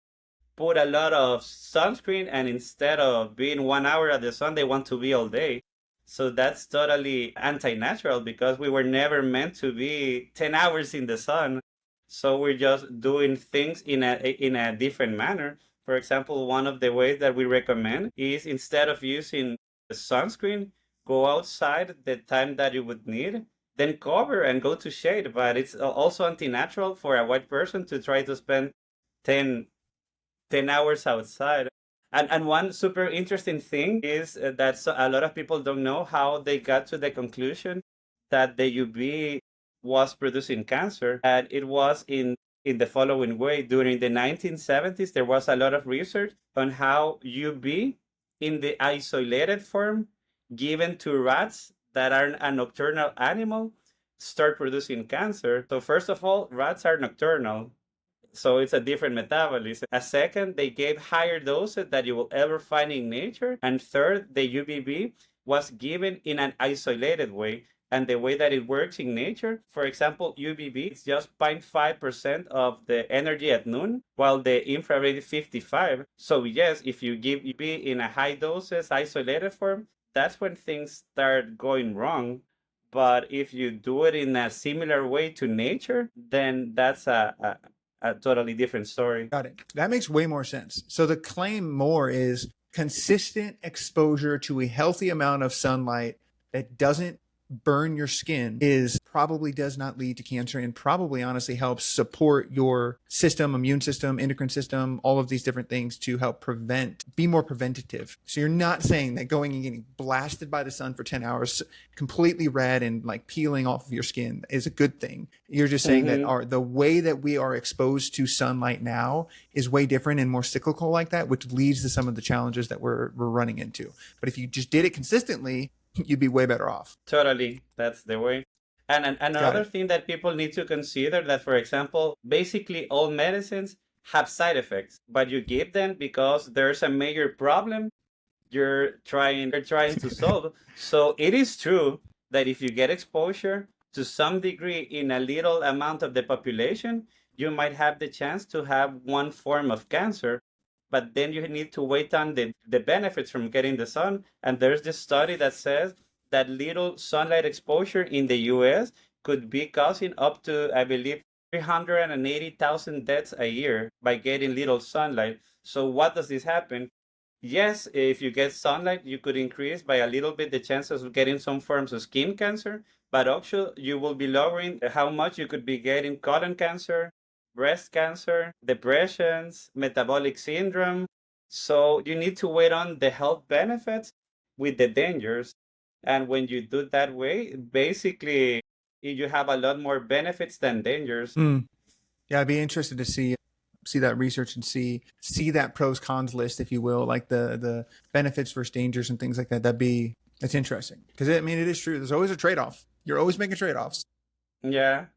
put a lot of sunscreen, and instead of being 1 hour at the sun, they want to be all day. So that's totally anti-natural because we were never meant to be 10 hours in the sun. So we're just doing things in a different manner. For example, one of the ways that we recommend is instead of using the sunscreen, go outside the time that you would need, then cover and go to shade. But it's also anti-natural for a white person to try to spend 10, 10 hours outside. And one super interesting thing is that a lot of people don't know how they got to the conclusion that the UV was producing cancer. And it was in the following way. During the 1970s, there was a lot of research on how UV in the isolated form given to rats that are a nocturnal animal start producing cancer. So first of all, rats are nocturnal. So it's a different metabolism. A second, they gave higher doses that you will ever find in nature. And third, the UVB was given in an isolated way. And the way that it works in nature, for example, UVB is just 0.5% of the energy at noon, while the infrared is 55. So yes, if you give UV in a high doses, isolated form, that's when things start going wrong. But if you do it in a similar way to nature, then that's a totally different story. Got it. That makes way more sense. So the claim more is consistent exposure to a healthy amount of sunlight that doesn't burn your skin is probably does not lead to cancer and probably honestly helps support your system, immune system, endocrine system, all of these different things to help be more preventative. So you're not saying that going and getting blasted by the sun for 10 hours completely red and like peeling off of your skin is a good thing. You're just saying that the way that we are exposed to sunlight now is way different and more cyclical like that, which leads to some of the challenges that we're running into. But if you just did it consistently, you'd be way better off. Totally. That's the way. And another thing that people need to consider that, for example, basically all medicines have side effects, but you give them because there's a major problem you're trying to solve. So it is true that if you get exposure to some degree in a little amount of the population, you might have the chance to have one form of cancer. But then you need to wait on the benefits from getting the sun. And there's this study that says that little sunlight exposure in the US could be causing up to, I believe, 380,000 deaths a year by getting little sunlight. So what does this happen? Yes, if you get sunlight, you could increase by a little bit the chances of getting some forms of skin cancer, but also you will be lowering how much you could be getting colon cancer, breast cancer, depressions, metabolic syndrome. So you need to wait on the health benefits with the dangers. And when you do that way, basically you have a lot more benefits than dangers. Yeah, I'd be interested to see that research and see that pros cons list, if you will, like the benefits versus dangers and things like that. That's interesting because I mean it is true. There's always a trade off. You're always making trade offs. Yeah.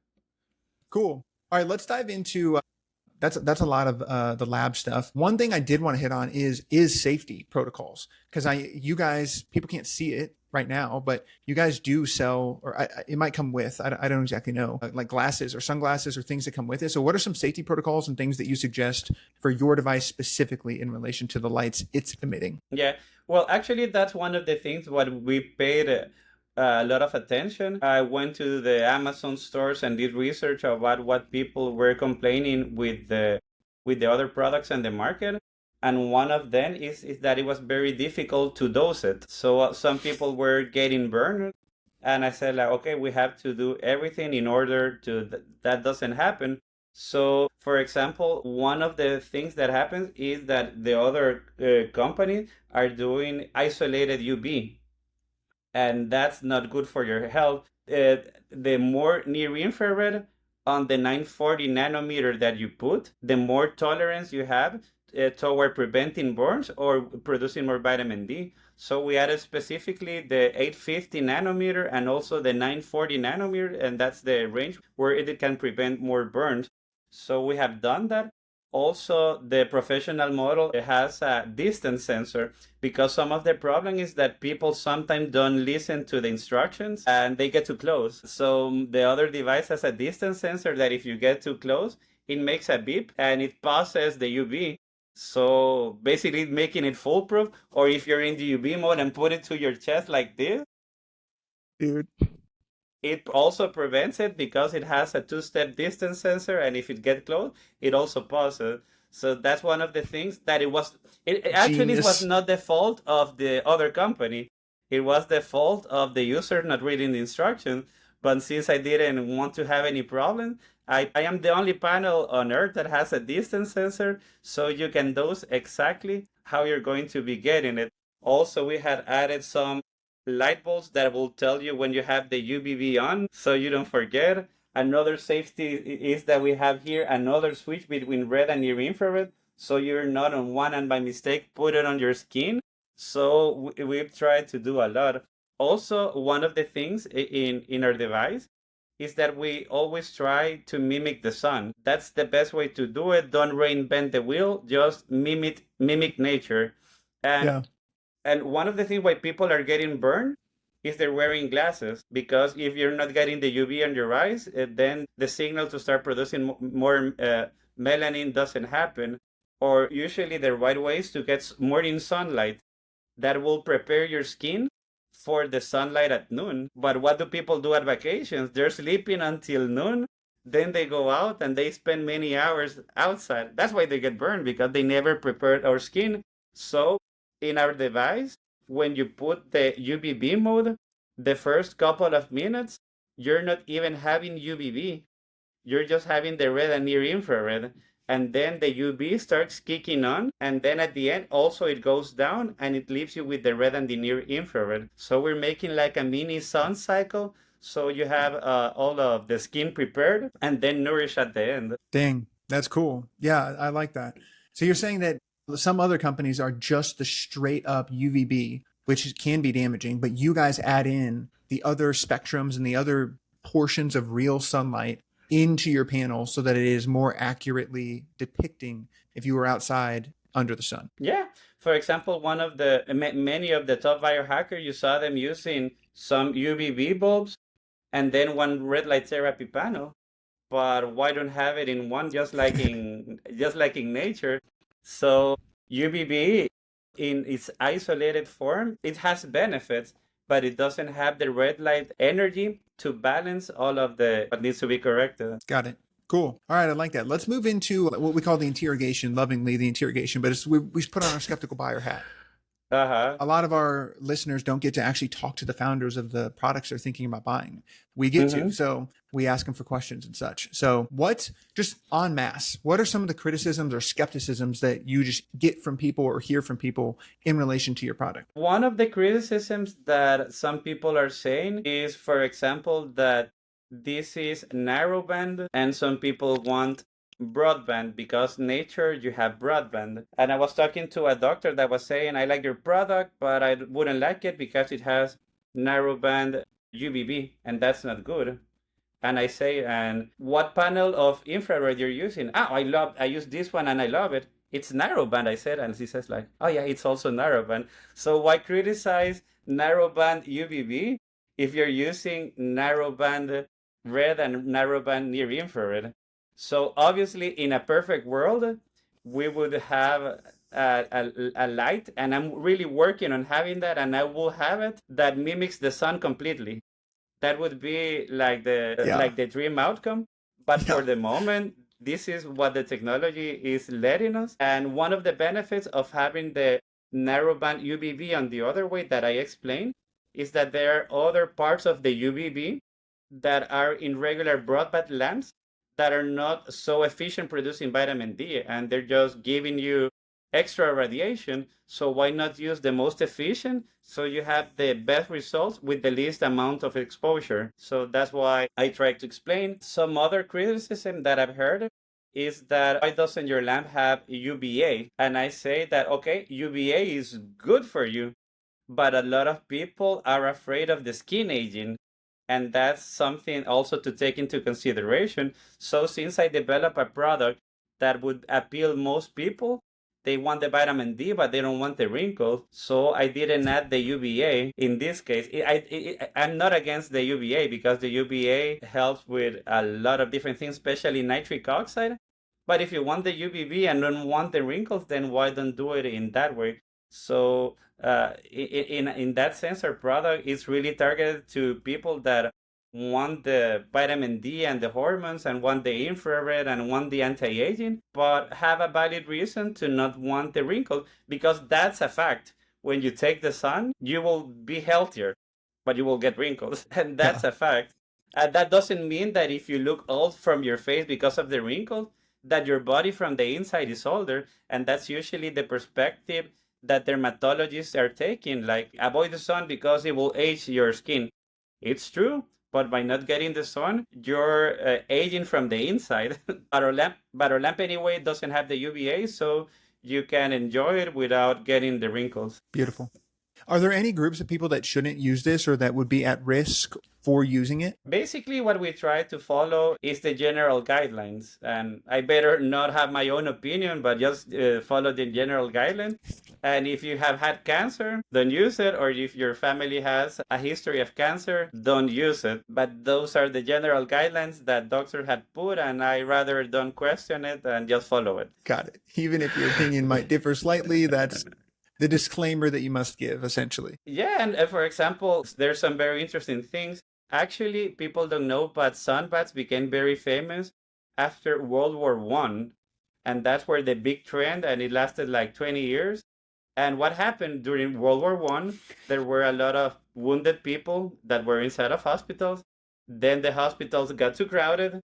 Cool. All right, let's dive into. That's a lot of the lab stuff. One thing I did want to hit on is safety protocols because you guys people can't see it right now, but you guys do sell, or it might come with. I don't exactly know, like glasses or sunglasses or things that come with it. So, what are some safety protocols and things that you suggest for your device specifically in relation to the lights it's emitting? Yeah. Well, actually, that's one of the things what we paid a lot of attention. I went to the Amazon stores and did research about what people were complaining with the other products in the market. And one of them is that it was very difficult to dose it. So some people were getting burned And I said, like, okay, we have to do everything in order to that doesn't happen. So, for example, one of the things that happens is that the other companies are doing isolated UV, and that's not good for your health. The more near infrared on the 940 nanometer that you put, the more tolerance you have toward preventing burns or producing more vitamin D. So we added specifically the 850 nanometer and also the 940 nanometer, and that's the range where it can prevent more burns. So we have done that. Also, the professional model has a distance sensor, because some of the problem is that people sometimes don't listen to the instructions and they get too close. So the other device has a distance sensor that if you get too close, it makes a beep and it passes the UV. So basically making it foolproof. Or if you're in the UV mode and put it to your chest like this, Dude. it also prevents it because it has a two-step distance sensor, and if it gets close, it also pauses. So that's one of the things that it actually was Genius. not the fault of the other company. It was the fault of the user not reading the instructions. But since I didn't want to have any problem, I am the only panel on Earth that has a distance sensor, so you can dose exactly how you're going to be getting it. Also, we had added some light bulbs that will tell you when you have the UVB on, so you don't forget. Another safety is that we have here another switch between red and near infrared, so you're not on one and by mistake put it on your skin. So we've tried to do a lot. Also, one of the things in our device is that we always try to mimic the sun. That's the best way to do it. Don't reinvent the wheel, just mimic nature. And Yeah. and one of the things why people are getting burned is they're wearing glasses, because if you're not getting the UV on your eyes, then the signal to start producing more melanin doesn't happen. Or usually the right way is to get morning sunlight that will prepare your skin for the sunlight at noon. But what do people do at vacations? They're sleeping until noon. Then they go out and they spend many hours outside. That's why they get burned, because they never prepared our skin. So in our device, when you put the UVB mode, the first couple of minutes, you're not even having UVB. You're just having the red and near infrared. And then the UV starts kicking on. And then at the end, also it goes down and it leaves you with the red and the near infrared. So we're making like a mini sun cycle. So you have all of the skin prepared and then nourished at the end. Dang. That's cool. Yeah, I like that. So you're saying that some other companies are just the straight up UVB, which can be damaging, but you guys add in the other spectrums and the other portions of real sunlight into your panel so that it is more accurately depicting if you were outside under the sun. Yeah. For example, one of the many of the top biohackers, you saw them using some UVB bulbs and then one red light therapy panel. But why don't have it in one, just like in nature? So UVB in its isolated form, it has benefits, but it doesn't have the red light energy to balance all of the what needs to be corrected. Got it. Cool. All right, I like that. Let's move into what we call the interrogation, lovingly the interrogation, but we put on our skeptical buyer hat. Uh-huh. A lot of our listeners don't get to actually talk to the founders of the products they're thinking about buying. We get to, so we ask them for questions and such. So just en masse, what are some of the criticisms or skepticisms that you just get from people or hear from people in relation to your product? One of the criticisms that some people are saying is, for example, that this is narrowband and some people want broadband, because nature you have broadband. And I was talking to a doctor that was saying, I like your product, but I wouldn't like it because it has narrowband UVB, and that's not good. And I say, and what panel of infrared you're using? I use this one and I love it. It's narrowband, I said, and she says like, oh yeah, it's also narrowband. So why criticize narrowband UVB if you're using narrowband red and narrowband near infrared? So obviously, in a perfect world, we would have a light, and I'm really working on having that, and I will have it that mimics the sun completely. That would be like the dream outcome. But for the moment, this is what the technology is letting us. And one of the benefits of having the narrowband UVB on the other way that I explained is that there are other parts of the UVB that are in regular broadband lamps that are not so efficient producing vitamin D, and they're just giving you extra radiation. So why not use the most efficient so you have the best results with the least amount of exposure? So that's why I try to explain. Some other criticism that I've heard is that why doesn't your lamp have UVA? And I say that, okay, UVA is good for you, but a lot of people are afraid of the skin aging, and that's something also to take into consideration. So since I develop a product that would appeal most people, they want the vitamin D, but they don't want the wrinkle. So I didn't add the UVA. In this case, I'm not against the UVA because the UVA helps with a lot of different things, especially nitric oxide. But if you want the UVB and don't want the wrinkles, then why don't do it in that way? So in that sense, our product is really targeted to people that want the vitamin D and the hormones and want the infrared and want the anti-aging, but have a valid reason to not want the wrinkle, because that's a fact. When you take the sun, you will be healthier, but you will get wrinkles, and Yeah. that's a fact. That doesn't mean that if you look old from your face because of the wrinkles, that your body from the inside is older, and that's usually the perspective that dermatologists are taking, like avoid the sun because it will age your skin. It's true, but by not getting the sun, you're aging from the inside. But our lamp anyway doesn't have the UVA, so you can enjoy it without getting the wrinkles. Beautiful. Are there any groups of people that shouldn't use this or that would be at risk for using it? Basically, what we try to follow is the general guidelines. And I better not have my own opinion, but just follow the general guidelines. And if you have had cancer, don't use it. Or if your family has a history of cancer, don't use it. But those are the general guidelines that doctors had put, and I rather don't question it and just follow it. Got it. Even if your opinion might differ slightly, that's the disclaimer that you must give, essentially. Yeah, and for example, there's some very interesting things. Actually, people don't know, but sunbaths became very famous after World War One, and that's where the big trend, and it lasted like 20 years. And what happened during World War One? There were a lot of wounded people that were inside of hospitals. Then the hospitals got too crowded.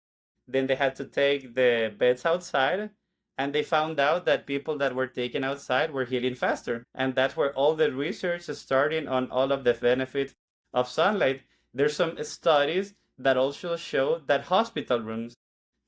Then they had to take the beds outside, and they found out that people that were taken outside were healing faster. And that's where all the research is starting on all of the benefits of sunlight. There's some studies that also show that hospital rooms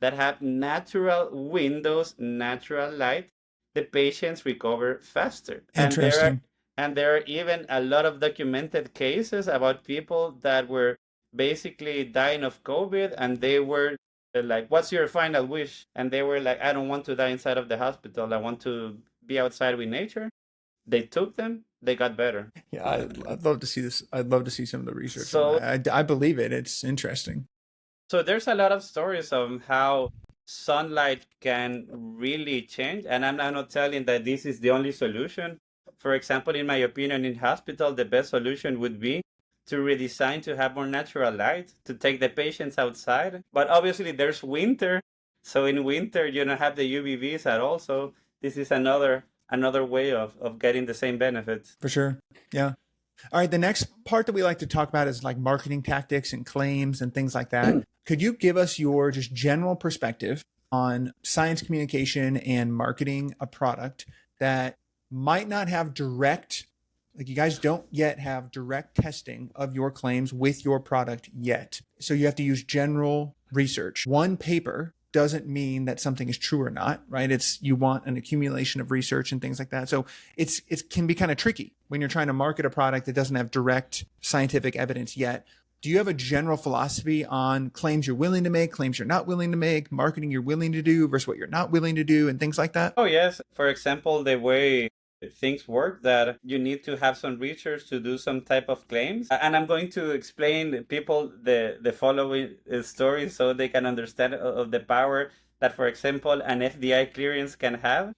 that have natural windows, natural light, the patients recover faster. Interesting. And there are even a lot of documented cases about people that were basically dying of COVID, and they were like, what's your final wish? And they were like, I don't want to die inside of the hospital. I want to be outside with nature. They took them, they got better. Yeah, I'd love to see this. I'd love to see some of the research So, on that. I believe it. It's interesting. so there's a lot of stories of how sunlight can really change. And I'm not telling that this is the only solution. For example, in my opinion, in hospital, the best solution would be to redesign to have more natural light, to take the patients outside. But obviously there's winter. So in winter, you don't have the UVBs at all. So this is another way of getting the same benefits. For sure. Yeah. All right. The next part that we like to talk about is like marketing tactics and claims and things like that. Could you give us your just general perspective on science communication and marketing a product that might not have direct, like you guys don't yet have direct testing of your claims with your product yet. So you have to use general research. One paper doesn't mean that something is true or not, right? You want an accumulation of research and things like that. So it can be kind of tricky when you're trying to market a product that doesn't have direct scientific evidence yet. Do you have a general philosophy on claims you're willing to make, claims you're not willing to make, marketing you're willing to do versus what you're not willing to do, and things like that? Oh, yes. For example, the way things work, that you need to have some research to do some type of claims. And I'm going to explain people the following story so they can understand of the power that, for example, an FDI clearance can have.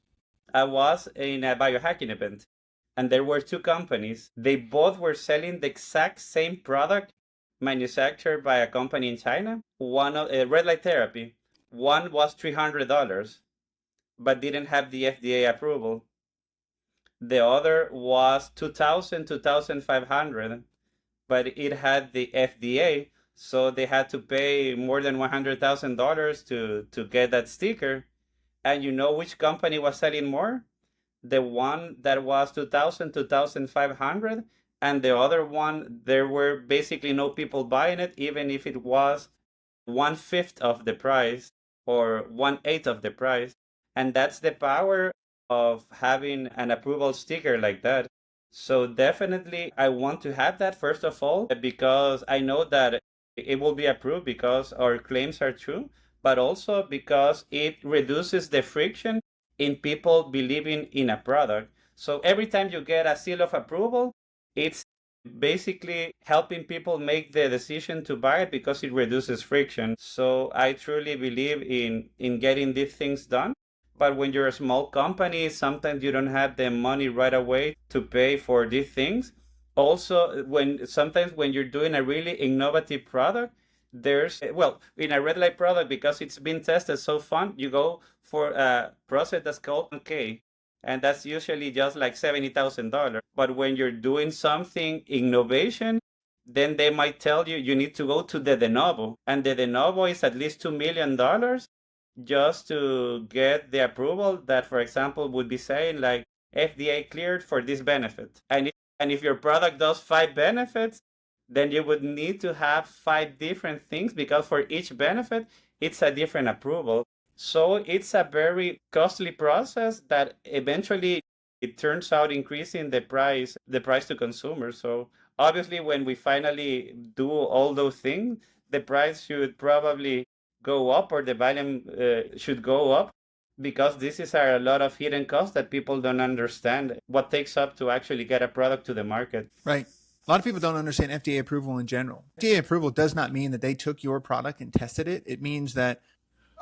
I was in a biohacking event, and there were two companies. They both were selling the exact same product manufactured by a company in China. One of red light therapy. One was $300, but didn't have the FDA approval. The other was 2,000, 2,500, but it had the FDA, so they had to pay more than $100,000 to get that sticker. And you know which company was selling more? The one that was 2000, 2500, and the other one, there were basically no people buying it, even if it was 1/5 of the price or 1/8 of the price. And that's the power of having an approval sticker like that. So definitely I want to have that, first of all, because I know that it will be approved because our claims are true, but also because it reduces the friction in people believing in a product. So every time you get a seal of approval, it's basically helping people make the decision to buy it because it reduces friction. So I truly believe in getting these things done. But when you're a small company, sometimes you don't have the money right away to pay for these things. Also, when you're doing a really innovative product, there's, well, in a red light product, because it's been tested so fun, you go for a process that's called 1K, and that's usually just like $70,000. But when you're doing something innovation, then they might tell you you need to go to the de novo, and the de novo is at least $2 million just to get the approval that, for example, would be saying like FDA cleared for this benefit. And if your product does 5 benefits, then you would need to have 5 different things because for each benefit, it's a different approval. So it's a very costly process that eventually it turns out increasing the price to consumers. So obviously, when we finally do all those things, the price should probably go up or the volume should go up because this is a lot of hidden costs that people don't understand what takes up to actually get a product to the market. Right. A lot of people don't understand FDA approval in general. FDA approval does not mean that they took your product and tested it. It means that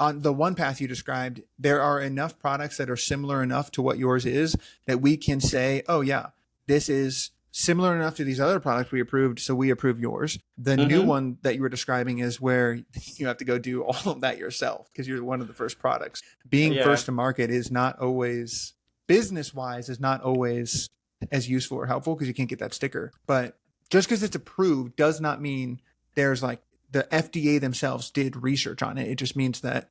on the one path you described, there are enough products that are similar enough to what yours is that we can say, oh, yeah, this is similar enough to these other products we approved, so we approve yours. The new one that you were describing is where you have to go do all of that yourself because you're one of the first products. Being first to market is not always, business-wise, is not always as useful or helpful because you can't get that sticker. But just because it's approved does not mean there's like the FDA themselves did research on it. It just means that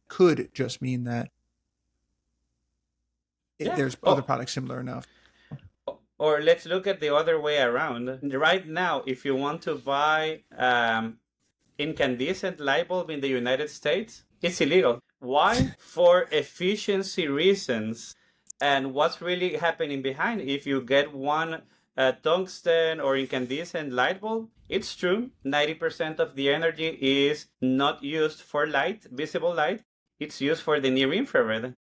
there's other products similar enough. Or let's look at the other way around. Right now, if you want to buy incandescent light bulb in the United States, it's illegal. Why? For efficiency reasons. And what's really happening behind? If you get one tungsten or incandescent light bulb, it's true, 90% of the energy is not used for light, visible light. It's used for the near infrared.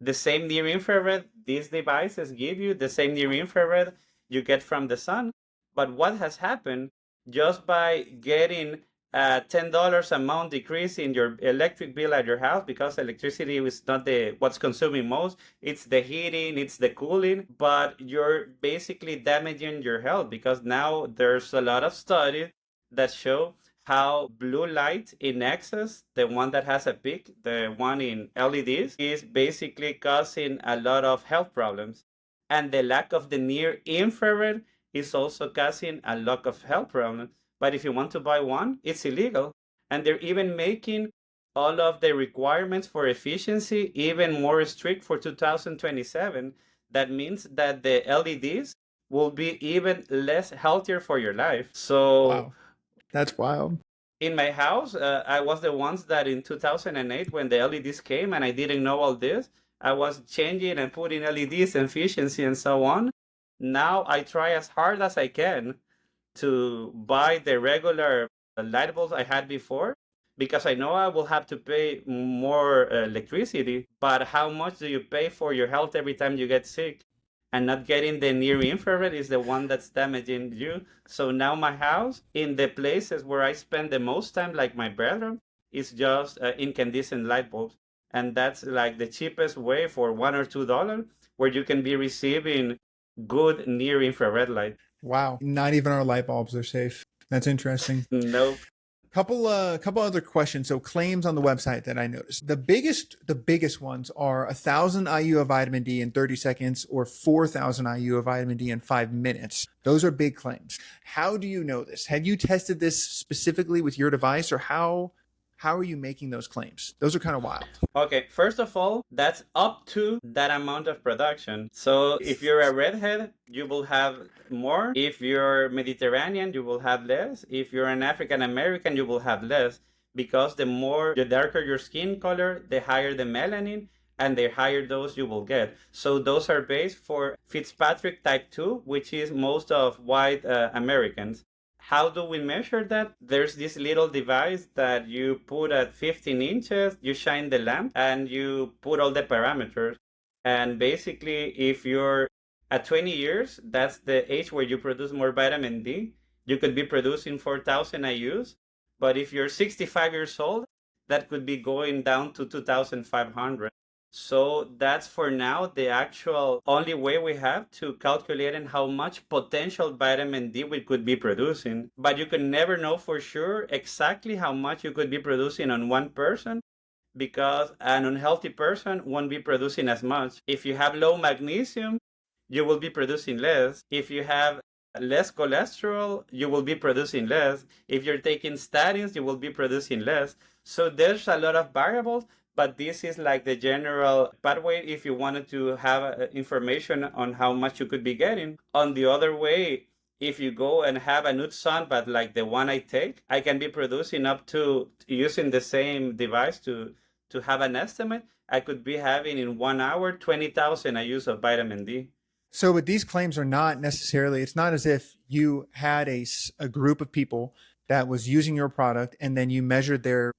The same near infrared these devices give you, the same near infrared you get from the sun. But what has happened just by getting a $10 amount decrease in your electric bill at your house, because electricity is not what's consuming most, it's the heating, it's the cooling, but you're basically damaging your health because now there's a lot of studies that show how blue light in excess, the one that has a peak, the one in LEDs, is basically causing a lot of health problems. And the lack of the near infrared is also causing a lot of health problems. But if you want to buy one, it's illegal. And they're even making all of the requirements for efficiency even more strict for 2027. That means that the LEDs will be even less healthier for your life. So wow. That's wild. In my house, I was the ones that in 2008, when the LEDs came and I didn't know all this, I was changing and putting LEDs and efficiency and so on. Now I try as hard as I can to buy the regular light bulbs I had before because I know I will have to pay more electricity. But how much do you pay for your health every time you get sick? And not getting the near infrared is the one that's damaging you. So now my house, in the places where I spend the most time, like my bedroom, is just incandescent light bulbs. And that's like the cheapest way for $1 or $2 where you can be receiving good near infrared light. Wow. Not even our light bulbs are safe. That's interesting. Nope. Couple other questions. So claims on the website that I noticed. The biggest ones are 1,000 IU of vitamin D in 30 seconds or 4,000 IU of vitamin D in 5 minutes. Those are big claims. How do you know this? Have you tested this specifically with your device, or how are you making those claims? Those are kind of wild. Okay, first of all, that's up to that amount of production. So if you're a redhead, you will have more. If you're Mediterranean, you will have less. If you're an African American, you will have less, because the darker your skin color, the higher the melanin, and the higher dose you will get. So those are based for Fitzpatrick type 2, which is most of white Americans. How do we measure that? There's this little device that you put at 15 inches, you shine the lamp, and you put all the parameters. And basically, if you're at 20 years, that's the age where you produce more vitamin D. You could be producing 4,000 IUs. But if you're 65 years old, that could be going down to 2,500. So that's for now the actual only way we have to calculating how much potential vitamin D we could be producing. But you can never know for sure exactly how much you could be producing on one person, because an unhealthy person won't be producing as much. If you have low magnesium, you will be producing less. If you have less cholesterol, you will be producing less. If you're taking statins, you will be producing less. So there's a lot of variables, but this is like the general pathway if you wanted to have information on how much you could be getting. On the other way, if you go and have a nude sunbath like the one I take, I can be producing up to, using the same device to have an estimate, I could be having in 1 hour 20,000 IUs of vitamin D. So, but these claims are not necessarily, it's not as if you had a group of people that was using your product and then you measured their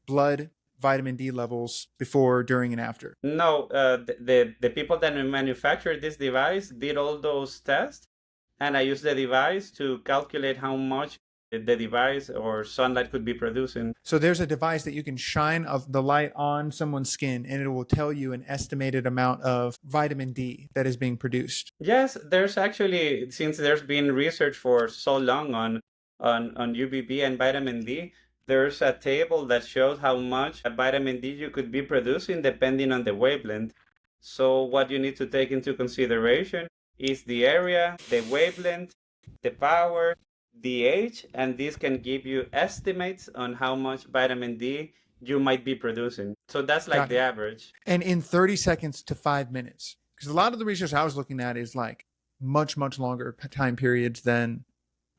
blood vitamin D levels before, during, and after. No, the people that manufactured this device did all those tests, and I used the device to calculate how much the device or sunlight could be producing. So there's a device that you can shine the light on someone's skin and it will tell you an estimated amount of vitamin D that is being produced. Yes, there's actually, since there's been research for so long on UVB and vitamin D, there's a table that shows how much vitamin D you could be producing depending on the wavelength. So what you need to take into consideration is the area, the wavelength, the power, the age, and this can give you estimates on how much vitamin D you might be producing. So that's like the average. And in 30 seconds to 5 minutes, because a lot of the research I was looking at is like much longer time periods than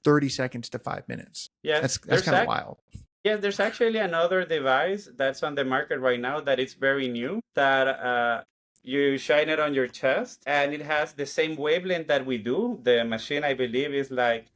30 seconds to 5 minutes. Yeah, that's kind of wild. Yes, there's actually another device that's on the market right now that is very new, that you shine it on your chest and it has the same wavelength that we do. The machine, I believe, is like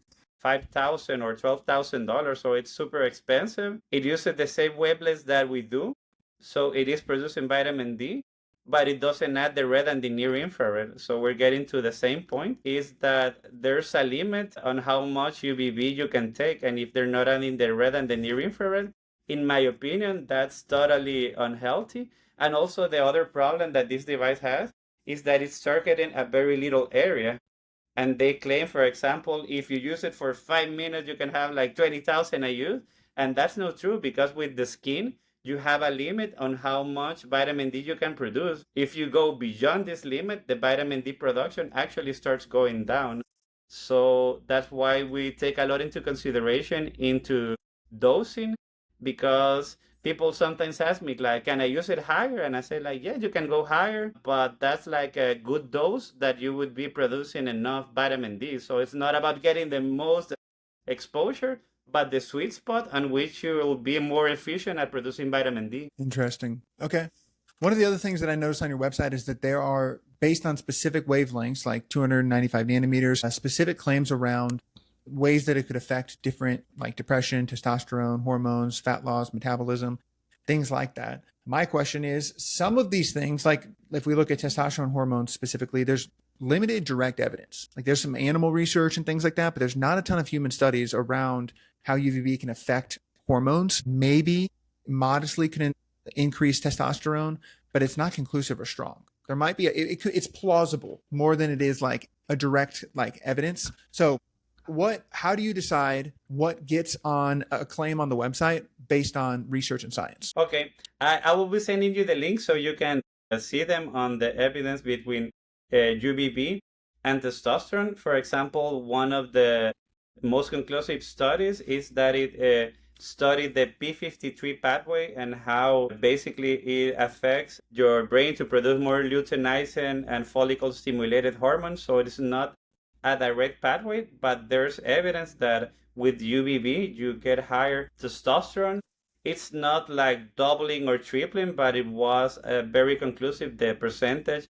$5,000 or $12,000, so it's super expensive. It uses the same wavelengths that we do, so it is producing vitamin D, but it doesn't add the red and the near infrared. So we're getting to the same point, is that there's a limit on how much UVB you can take, and if they're not adding the red and the near infrared, in my opinion, that's totally unhealthy. And also the other problem that this device has is that it's targeting a very little area. And they claim, for example, if you use it for 5 minutes, you can have like 20,000 IU. And that's not true, because with the skin, you have a limit on how much vitamin D you can produce. If you go beyond this limit, the vitamin D production actually starts going down. So that's why we take a lot into consideration into dosing, because people sometimes ask me, like, can I use it higher? And I say, like, yeah, you can go higher, but that's like a good dose that you would be producing enough vitamin D. So it's not about getting the most exposure, but the sweet spot on which you will be more efficient at producing vitamin D. Interesting. Okay. One of the other things that I noticed on your website is that there are, based on specific wavelengths, like 295 nanometers, specific claims around ways that it could affect different, like depression, testosterone, hormones, fat loss, metabolism, things like that. My question is, some of these things, like if we look at testosterone hormones specifically, there's limited direct evidence. Like there's some animal research and things like that, but there's not a ton of human studies around how UVB can affect hormones. Maybe modestly can increase testosterone, but it's not conclusive or strong. There might be it's plausible more than it is like a direct like evidence. So How do you decide what gets on a claim on the website based on research and science? Okay, I will be sending you the link so you can see them on the evidence between UVB and testosterone. For example, one of the most conclusive studies is that it studied the P53 pathway and how basically it affects your brain to produce more luteinizing and follicle stimulated hormones. So it is not a direct pathway, but there's evidence that with UVB you get higher testosterone. It's not like doubling or tripling, but it was very conclusive, the percentage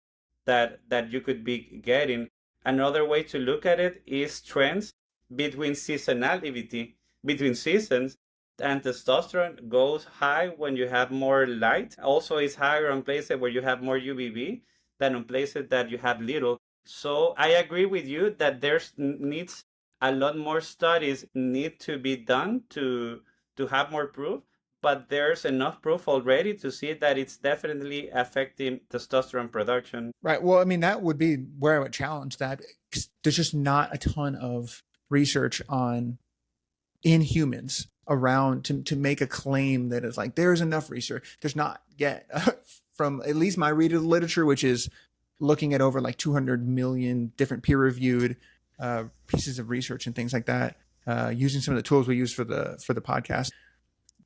that you could be getting. Another way to look at it is trends between seasonality, between seasons, and testosterone goes high when you have more light. Also, it's higher on places where you have more UVB than on places that you have little. So I agree with you that there's needs a lot more studies need to be done to have more proof, but there's enough proof already to see that it's definitely affecting testosterone production. Right. Well, I mean, that would be where I would challenge that. There's just not a ton of research on in humans around to make a claim that is like there's enough research. There's not yet from at least my read of the literature, which is looking at over like 200 million different peer-reviewed pieces of research and things like that, using some of the tools we use for the podcast.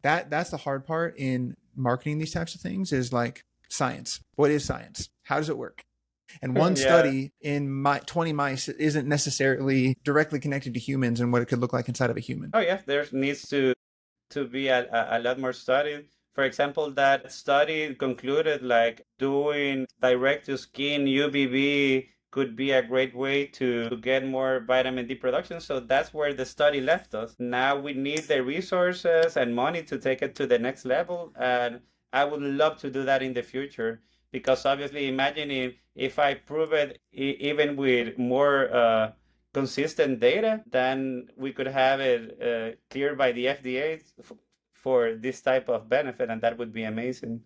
That's the hard part in marketing these types of things is like science. What is science? How does it work? And one Yeah. study in 20 mice isn't necessarily directly connected to humans and what it could look like inside of a human. Oh yeah, there needs to be a lot more studies. For example, that study concluded like doing direct to skin UVB could be a great way to get more vitamin D production. So that's where the study left us. Now we need the resources and money to take it to the next level. And I would love to do that in the future because obviously imagine if I prove it even with more consistent data, then we could have it cleared by the FDA for this type of benefit, and that would be amazing.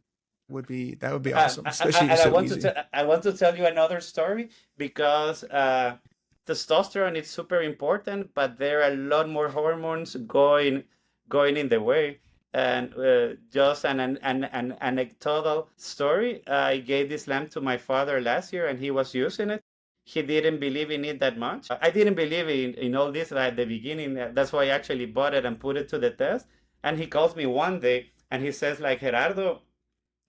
That would be awesome, especially And so easy. I want to tell you another story because testosterone is super important, but there are a lot more hormones going in the way. And just an anecdotal story, I gave this lamp to my father last year, and he was using it. He didn't believe in it that much. I didn't believe in all this at the beginning. That's why I actually bought it and put it to the test. And he calls me one day and he says, like, Gerardo,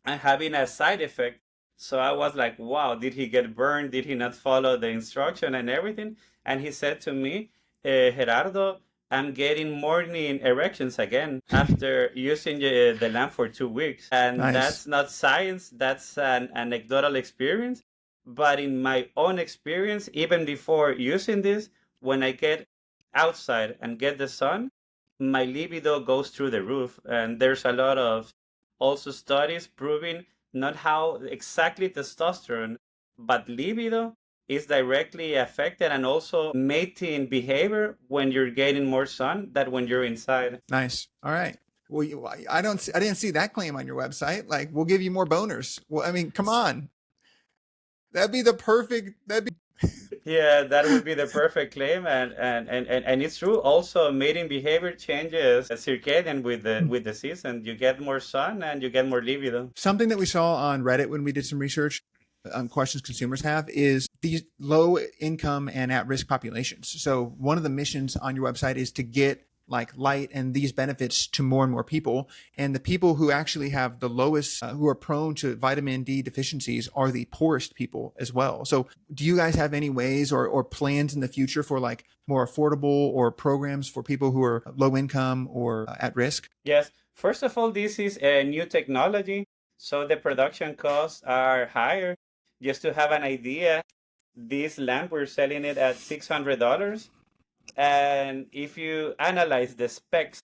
I'm having a side effect. So I was like, wow, did he get burned? Did he not follow the instruction and everything? And he said to me, Gerardo, I'm getting morning erections again after using the lamp for 2 weeks. And Nice. That's not science, that's an anecdotal experience. But in my own experience, even before using this, when I get outside and get the sun, my libido goes through the roof. And there's a lot of also studies proving not how exactly testosterone, but libido is directly affected and also mating behavior when you're getting more sun than when you're inside. Nice. All right. Well, I didn't see that claim on your website. Like, we'll give you more boners. Well, I mean, come on. That'd be the perfect. Yeah, that would be the perfect claim, and it's true. Also, mating behavior changes circadian with the season. You get more sun and you get more libido. Something that we saw on Reddit when we did some research on questions consumers have is these low income and at risk populations. So one of the missions on your website is to get like light and these benefits to more and more people. And the people who actually have the lowest, who are prone to vitamin D deficiencies are the poorest people as well. So do you guys have any ways or plans in the future for like more affordable or programs for people who are low income or at risk? Yes. First of all, this is a new technology, so the production costs are higher. Just to have an idea, this lamp, we're selling it at $600. And if you analyze the specs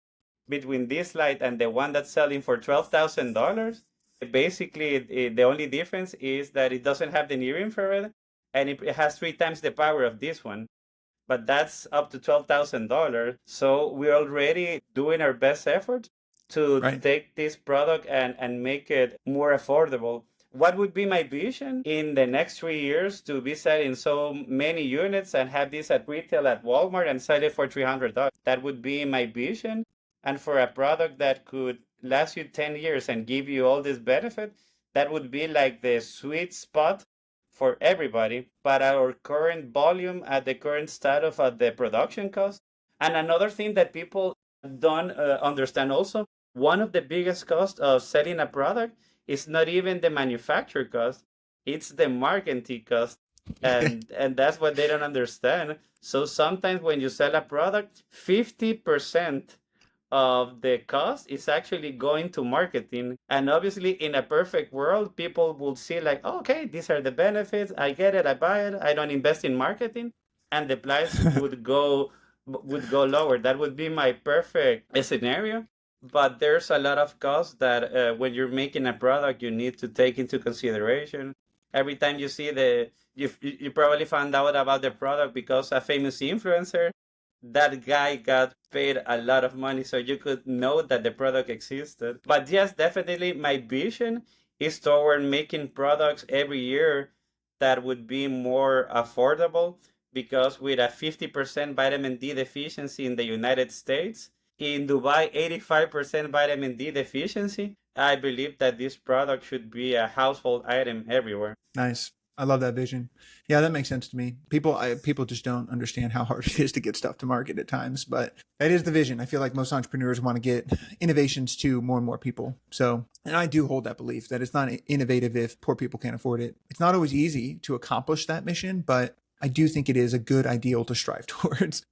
between this light and the one that's selling for $12,000, basically the only difference is that it doesn't have the near infrared and it has 3 times the power of this one. But that's up to $12,000. So we're already doing our best effort to Right. take this product and make it more affordable. What would be my vision in the next 3 years to be selling so many units and have this at retail at Walmart and sell it for $300? That would be my vision. And for a product that could last you 10 years and give you all this benefit, that would be like the sweet spot for everybody. But our current volume at the current status of the production cost. And another thing that people don't understand also, one of the biggest costs of selling a product is not even the manufacturer cost, it's the marketing cost. And that's what they don't understand. So sometimes when you sell a product, 50% of the cost is actually going to marketing. And obviously, in a perfect world, people will see like, oh, okay, these are the benefits. I get it. I buy it. I don't invest in marketing, and the price would go lower. That would be my perfect scenario. But there's a lot of costs that when you're making a product, you need to take into consideration. Every time you see you probably found out about the product because a famous influencer, that guy got paid a lot of money so you could know that the product existed. But yes, definitely my vision is toward making products every year that would be more affordable, because with a 50% vitamin D deficiency in the United States, in Dubai 85% vitamin D deficiency, I believe that this product should be a household item everywhere. Nice. I love that vision. Yeah, that makes sense to me. People just don't understand how hard it is to get stuff to market at times, but that is the vision. I feel like most entrepreneurs want to get innovations to more and more people. So, and I do hold that belief that it's not innovative if poor people can't afford it. It's not always easy to accomplish that mission, but I do think it is a good ideal to strive towards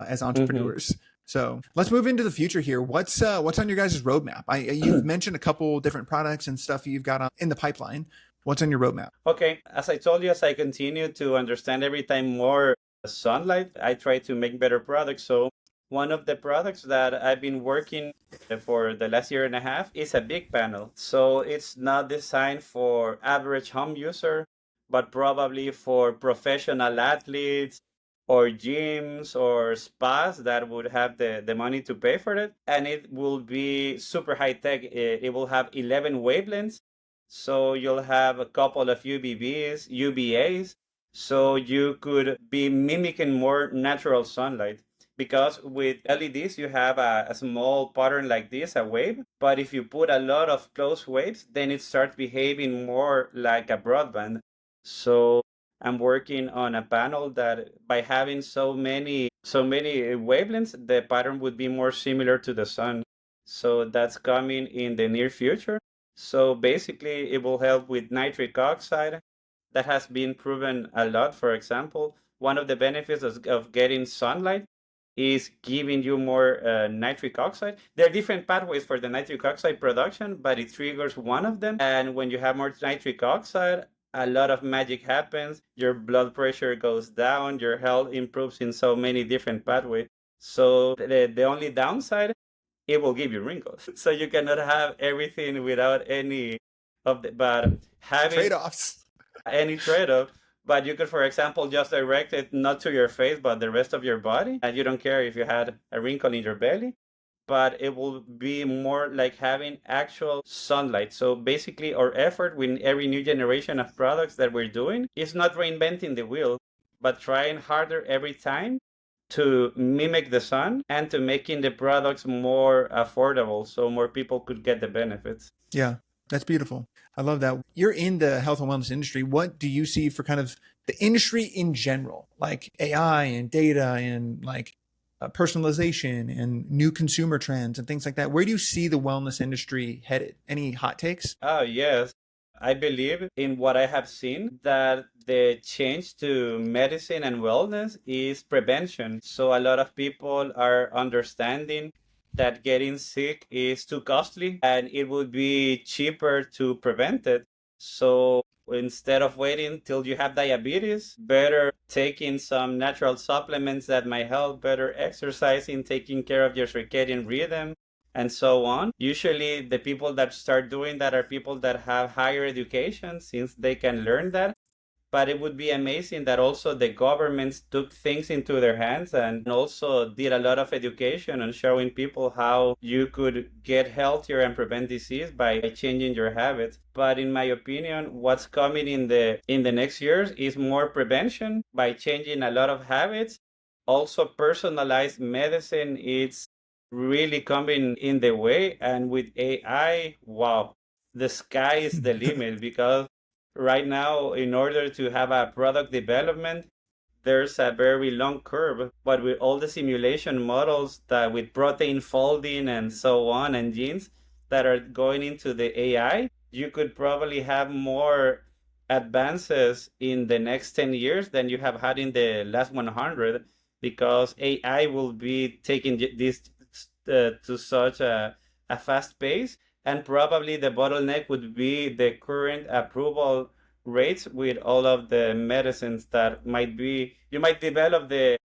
as entrepreneurs. Mm-hmm. So let's move into the future here. What's on your guys' roadmap? You've mentioned a couple different products and stuff you've got in the pipeline. What's on your roadmap? Okay, as I told you, as I continue to understand every time more sunlight, I try to make better products. So one of the products that I've been working for the last year and a half is a big panel. So it's not designed for average home user, but probably for professional athletes or gyms or spas that would have the money to pay for it. And it will be super high tech. It will have 11 wavelengths. So you'll have a couple of UVBs, UVAs, so you could be mimicking more natural sunlight. Because with LEDs, you have a small pattern like this, a wave. But if you put a lot of close waves, then it starts behaving more like a broadband. So I'm working on a panel that by having so many wavelengths, the pattern would be more similar to the sun. So that's coming in the near future. So basically, it will help with nitric oxide. That has been proven a lot. For example, one of the benefits of getting sunlight is giving you more nitric oxide. There are different pathways for the nitric oxide production, but it triggers one of them. And when you have more nitric oxide, a lot of magic happens. Your blood pressure goes down, your health improves in so many different pathways. So the only downside, it will give you wrinkles. So you cannot have everything without any of the, but having trade-offs, any trade-off. But you could, for example, just direct it not to your face, but the rest of your body. And you don't care if you had a wrinkle in your belly, but it will be more like having actual sunlight. So basically, our effort with every new generation of products that we're doing is not reinventing the wheel, but trying harder every time to mimic the sun and to making the products more affordable so more people could get the benefits. Yeah, that's beautiful. I love that. You're in the health and wellness industry. What do you see for kind of the industry in general, like AI and data and like personalization and new consumer trends and things like that? Where do you see the wellness industry headed? Any hot takes? Oh, yes. I believe in what I have seen that the change to medicine and wellness is prevention. So a lot of people are understanding that getting sick is too costly and it would be cheaper to prevent it. So instead of waiting till you have diabetes, better taking some natural supplements that might help, better exercising, taking care of your circadian rhythm, and so on. Usually the people that start doing that are people that have higher education, since they can learn that. But it would be amazing that also the governments took things into their hands and also did a lot of education on showing people how you could get healthier and prevent disease by changing your habits. But in my opinion, what's coming in the next years is more prevention by changing a lot of habits. Also, personalized medicine is really coming in the way, and with AI, wow, the sky is the limit because right now, in order to have a product development, there's a very long curve. But with all the simulation models that with protein folding and so on and genes that are going into the AI, you could probably have more advances in the next 10 years than you have had in the last 100 because AI will be taking this to such a fast pace. And probably the bottleneck would be the current approval rates with all of the medicines that might be, you might develop the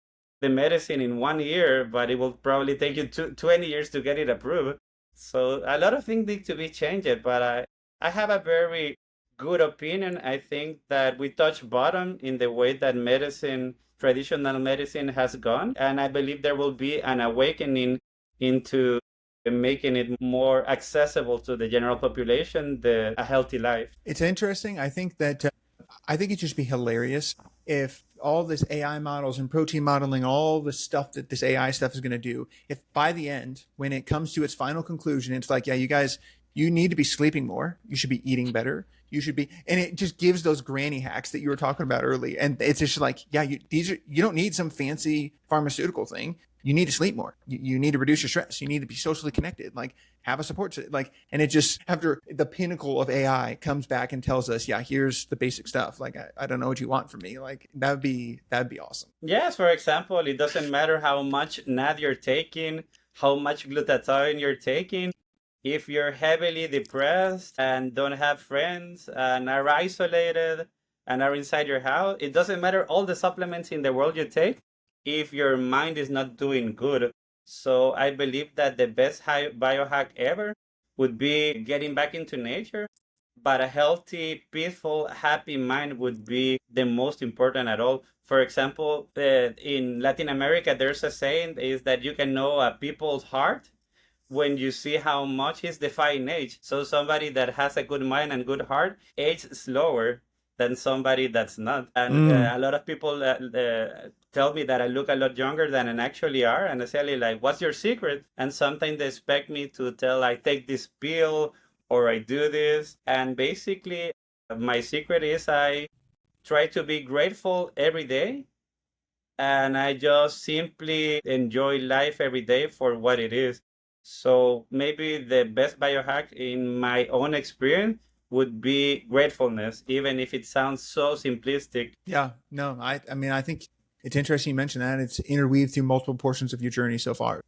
medicine in 1 year, but it will probably take you 20 years to get it approved. So a lot of things need to be changed, but I have a very good opinion. I think that we touch bottom in the way that medicine, traditional medicine has gone. And I believe there will be an awakening into making it more accessible to the general population, a healthy life. It's interesting. I think that I think it'd just be hilarious if all this AI models and protein modeling, all the stuff that this AI stuff is going to do, if by the end, when it comes to its final conclusion, it's like, yeah, you guys, you need to be sleeping more. You should be eating better. You should be, and it just gives those granny hacks that you were talking about early. And it's just like, yeah, you don't need some fancy pharmaceutical thing. You need to sleep more. You need to reduce your stress. You need to be socially connected. Like have a support, like, and it just after the pinnacle of AI comes back and tells us, yeah, here's the basic stuff. Like, I don't know what you want from me. Like that'd be awesome. Yes, for example, it doesn't matter how much NAD you're taking, how much glutathione you're taking. If you're heavily depressed and don't have friends and are isolated and are inside your house, it doesn't matter all the supplements in the world you take if your mind is not doing good. So I believe that the best biohack ever would be getting back into nature, but a healthy, peaceful, happy mind would be the most important at all. For example, in Latin America, there's a saying is that you can know a people's heart when you see how much he's defying age. So somebody that has a good mind and good heart ages slower than somebody that's not. And a lot of people tell me that I look a lot younger than I actually are. And I say like, what's your secret? And sometimes they expect me to tell, I take this pill or I do this. And basically, my secret is I try to be grateful every day. And I just simply enjoy life every day for what it is. So maybe the best biohack in my own experience would be gratefulness, even if it sounds so simplistic. Yeah, no, I mean, I think it's interesting you mentioned that. It's interweaved through multiple portions of your journey so far. It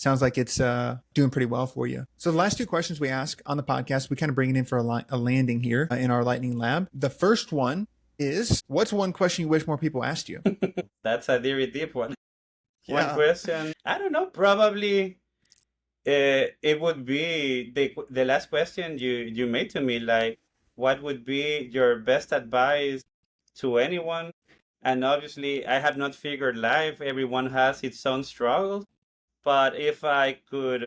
sounds like it's doing pretty well for you. So the last two questions we ask on the podcast, we kind of bring it in for a landing here in our lightning lab. The first one is, what's one question you wish more people asked you? That's a very deep one. Yeah. One question, I don't know, probably it would be the last question you made to me, like, what would be your best advice to anyone? And obviously, I have not figured life. Everyone has its own struggles. But if I could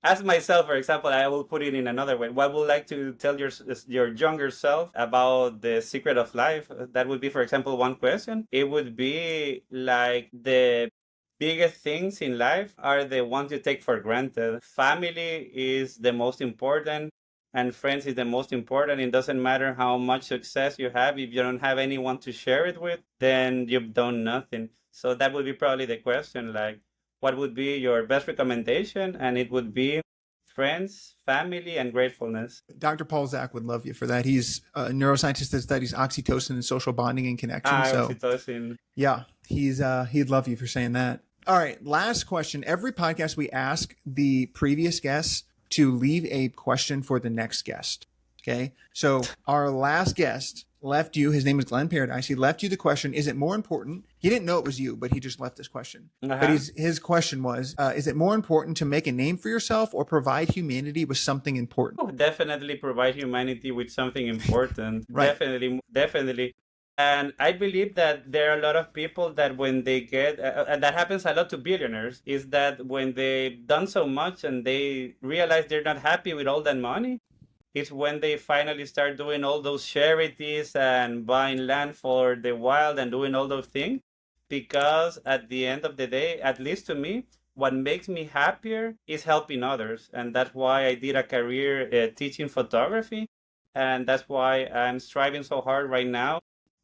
ask myself, for example, I will put it in another way. What would you like to tell your younger self about the secret of life? That would be, for example, one question. It would be like the biggest things in life are the ones you take for granted. Family is the most important, and friends is the most important. It doesn't matter how much success you have. If you don't have anyone to share it with, then you've done nothing. So that would be probably the question, like, what would be your best recommendation? And it would be friends, family, and gratefulness. Dr. Paul Zach would love you for that. He's a neuroscientist that studies oxytocin and social bonding and connection. Oxytocin. Yeah, he'd love you for saying that. All right, last question. Every podcast we ask the previous guests to leave a question for the next guest. Okay, so our last guest left you, his name is Glenn Paradise. He left you the question, is it more important? He didn't know it was you, but he just left this question. But his question was, is it more important to make a name for yourself or provide humanity with something important? Oh, definitely provide humanity with something important. Right. Definitely. And I believe that there are a lot of people that when they get, and that happens a lot to billionaires, is that when they've done so much and they realize they're not happy with all that money, it's when they finally start doing all those charities and buying land for the wild and doing all those things. Because at the end of the day, at least to me, what makes me happier is helping others. And that's why I did a career teaching photography. And that's why I'm striving so hard right now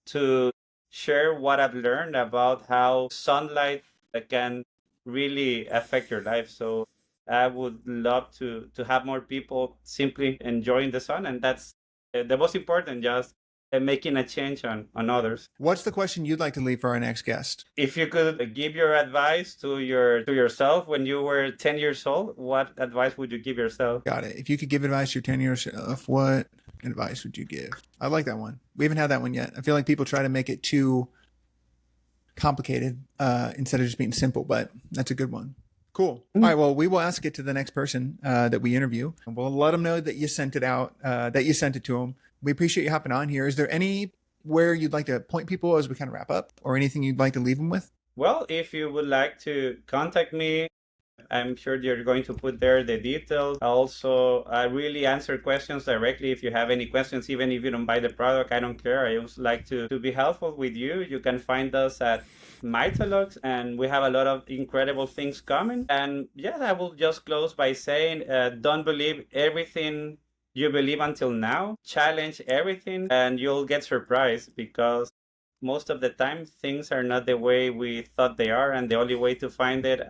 to share what I've learned about how sunlight can really affect your life. So I would love to have more people simply enjoying the sun, and that's the most important. Just making a change on others. What's the question you'd like to leave for our next guest? If you could give your advice to yourself when you were 10 years old, what advice would you give yourself? Got it. If you could give advice to your 10-year-old self, what advice would you give? I like that one. We haven't had that one yet. I feel like people try to make it too complicated instead of just being simple, but that's a good one. Cool. All right. Well, we will ask it to the next person that we interview. We'll let them know that you sent it out, that you sent it to them. We appreciate you hopping on here. Is there anywhere you'd like to point people as we kind of wrap up, or anything you'd like to leave them with? Well, if you would like to contact me, I'm sure you're going to put there the details. Also, I really answer questions directly. If you have any questions, even if you don't buy the product, I don't care. I just like to be helpful with you. You can find us at Mitolux, and we have a lot of incredible things coming. And yeah, I will just close by saying, don't believe everything you believe until now. Challenge everything, and you'll get surprised, because most of the time things are not the way we thought they are, and the only way to find it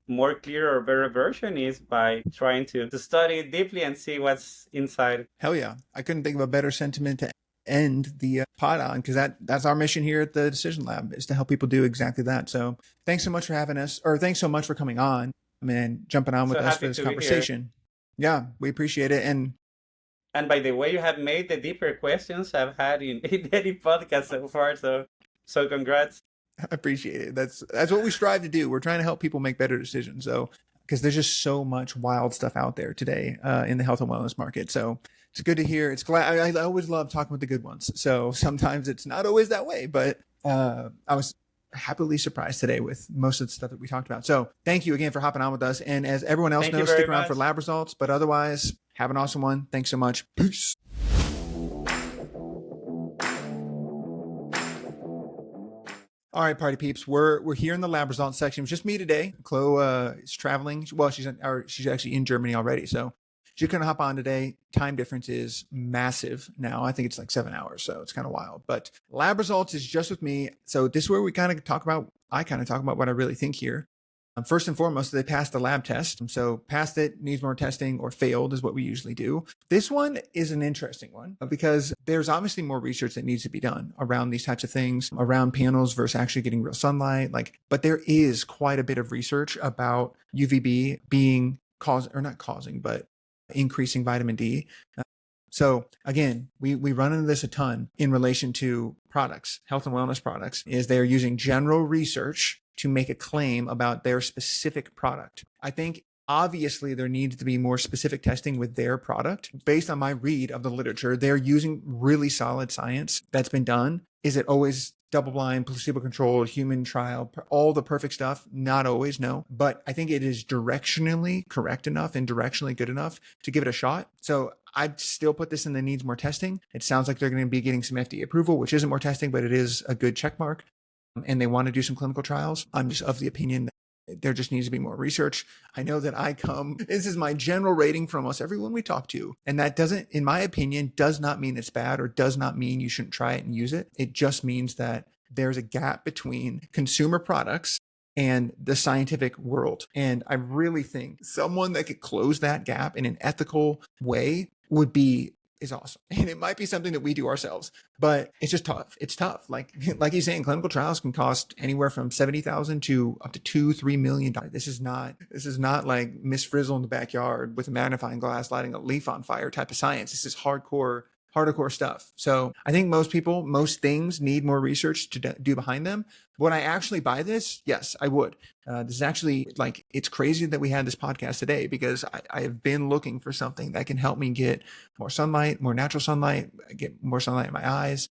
more clear or better version is by trying to study it deeply and see what's inside. Hell yeah. I couldn't think of a better sentiment to end the pod on, because that's our mission here at the Decision Lab, is to help people do exactly that. So thanks so much for having us, or thanks so much for coming on and jumping on with us for this conversation. Yeah, we appreciate it. And by the way, you have made the deeper questions I've had in any podcast so far. So congrats. I appreciate it. That's what we strive to do. We're trying to help people make better decisions. So, because there's just so much wild stuff out there today in the health and wellness market. So it's good to hear. It's glad. I always love talking with the good ones. So sometimes it's not always that way, but I was happily surprised today with most of the stuff that we talked about. So thank you again for hopping on with us. And as everyone else knows, stick around for lab results. But otherwise, have an awesome one. Thanks so much. Peace. All right, party peeps, we're here in the lab results section. It was just me today. Chloe is traveling. Well, she's actually in Germany already, so she couldn't hop on today. Time difference is massive now. I think it's like 7 hours, so it's kind of wild. But lab results is just with me. So this is where I kind of talk about what I really think here. First and foremost, they passed the lab test. So passed it, needs more testing, or failed is what we usually do. This one is an interesting one because there's obviously more research that needs to be done around these types of things, around panels versus actually getting real sunlight. But there is quite a bit of research about UVB being but increasing vitamin D. So again, we run into this a ton in relation to products, health and wellness products, is they're using general research to make a claim about their specific product. I think obviously there needs to be more specific testing with their product. Based on my read of the literature, they're using really solid science that's been done. Is it always double-blind, placebo-controlled, human trial, all the perfect stuff? Not always, no. But I think it is directionally correct enough and directionally good enough to give it a shot. So I'd still put this in the needs more testing. It sounds like they're going to be getting some FDA approval, which isn't more testing, but it is a good check mark. And they want to do some clinical trials. I'm just of the opinion that there just needs to be more research. I know that this is my general rating from almost everyone we talk to. And that doesn't, in my opinion, does not mean it's bad or does not mean you shouldn't try it and use it. It just means that there's a gap between consumer products and the scientific world. And I really think someone that could close that gap in an ethical way is awesome. And it might be something that we do ourselves, but it's just tough. It's tough. Like he's saying, clinical trials can cost anywhere from $70,000 to up to $2-3 million. This is not like Miss Frizzle in the backyard with a magnifying glass lighting a leaf on fire type of science. This is hardcore stuff. So I think most things need more research to do behind them. Would I actually buy this? Yes, I would. This is actually it's crazy that we had this podcast today because I have been looking for something that can help me get more sunlight, more natural sunlight, get more sunlight in my eyes.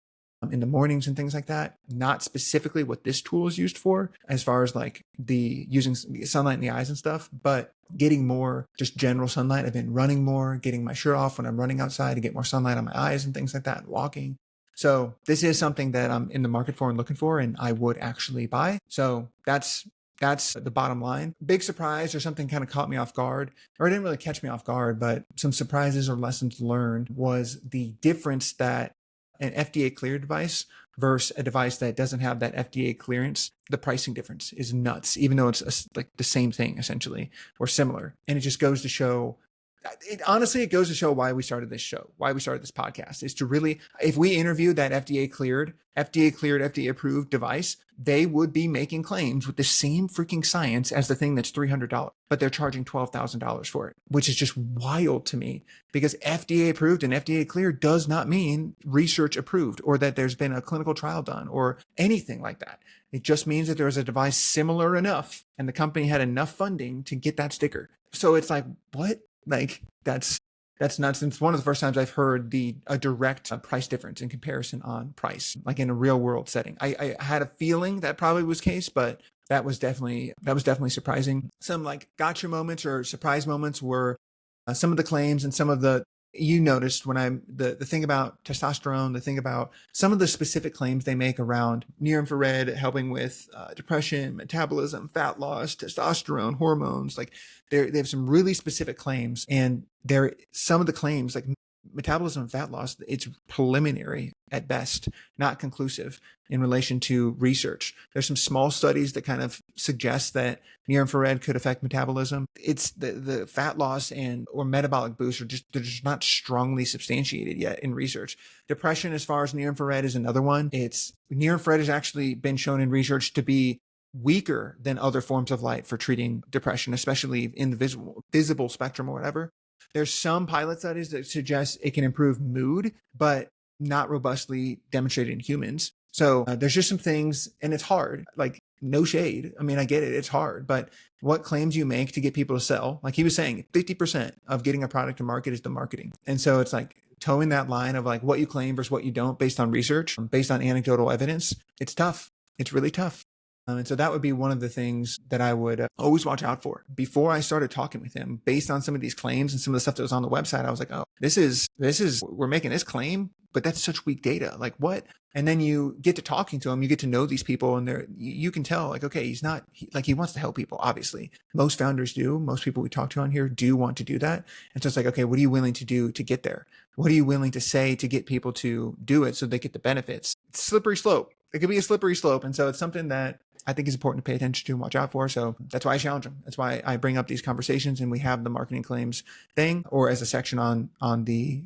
in the mornings and things like that. Not specifically what this tool is used for, as far as like the using sunlight in the eyes and stuff, but getting more just general sunlight. I've been running more, getting my shirt off when I'm running outside to get more sunlight on my eyes and things like that, and walking. So this is something that I'm in the market for and looking for, and I would actually buy. So that's the bottom line. Big surprise or something kind of caught me off guard, or it didn't really catch me off guard, but some surprises or lessons learned was the difference that an FDA cleared device versus a device that doesn't have that FDA clearance. The pricing difference is nuts, even though it's like the same thing essentially or similar. And it just goes to show, it goes to show why we started this show, why we started this podcast, is to really, if we interviewed that FDA cleared, FDA approved device, they would be making claims with the same freaking science as the thing that's $300, but they're charging $12,000 for it, which is just wild to me, because FDA approved and FDA cleared does not mean research approved or that there's been a clinical trial done or anything like that. It just means that there was a device similar enough and the company had enough funding to get that sticker. So it's like, what? Like that's nuts. It's one of the first times I've heard a direct price difference in comparison on price, like in a real world setting. I had a feeling that probably was the case, but that was definitely surprising. Some like gotcha moments or surprise moments were some of the claims and some of you noticed when the thing about testosterone, the thing about some of the specific claims they make around near infrared helping with depression, metabolism, fat loss, testosterone, hormones. Like they have some really specific claims, and some of the claims like metabolism and fat loss, it's preliminary at best, not conclusive in relation to research. There's some small studies that kind of suggest that near infrared could affect metabolism. It's the fat loss or metabolic boosts they're just not strongly substantiated yet in research. Depression, as far as near infrared, is another one. Near infrared has actually been shown in research to be weaker than other forms of light for treating depression, especially in the visible spectrum or whatever. There's some pilot studies that suggest it can improve mood, but not robustly demonstrated in humans. So there's just some things, and it's hard. Like, no shade. I mean, I get it. It's hard, but what claims you make to get people to sell, like he was saying, 50% of getting a product to market is the marketing. And so it's like towing that line of like what you claim versus what you don't based on research, based on anecdotal evidence. It's tough. It's really tough. And so that would be one of the things that I would always watch out for. Before I started talking with him, based on some of these claims and some of the stuff that was on the website, I was like, oh, this is, we're making this claim, but that's such weak data. Like what? And then you get to talking to him, you get to know these people, and you can tell like, okay, he wants to help people. Obviously most founders do. Most people we talk to on here do want to do that. And so it's like, okay, what are you willing to do to get there? What are you willing to say to get people to do it so they get the benefits? It's a slippery slope. It could be a slippery slope. And so it's something that I think is important to pay attention to and watch out for. So that's why I challenge them. That's why I bring up these conversations, and we have the marketing claims thing, or as a section on the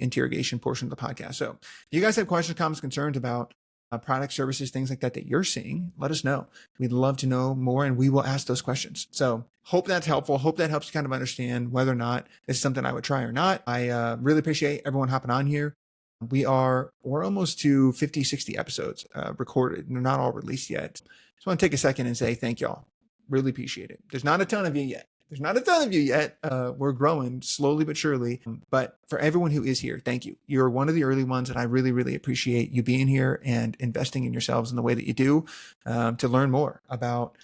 interrogation portion of the podcast. So if you guys have questions, comments, concerns about product, services, things like that you're seeing, let us know. We'd love to know more, and we will ask those questions. So hope that's helpful. Hope that helps you kind of understand whether or not it's something I would try or not. I really appreciate everyone hopping on here. We're almost to 50, 60 episodes recorded. They're not all released yet. Just want to take a second and say thank y'all. Really appreciate it. There's not a ton of you yet. We're growing slowly but surely. But for everyone who is here, thank you. You're one of the early ones, and I really, really appreciate you being here and investing in yourselves in the way that you do to learn more about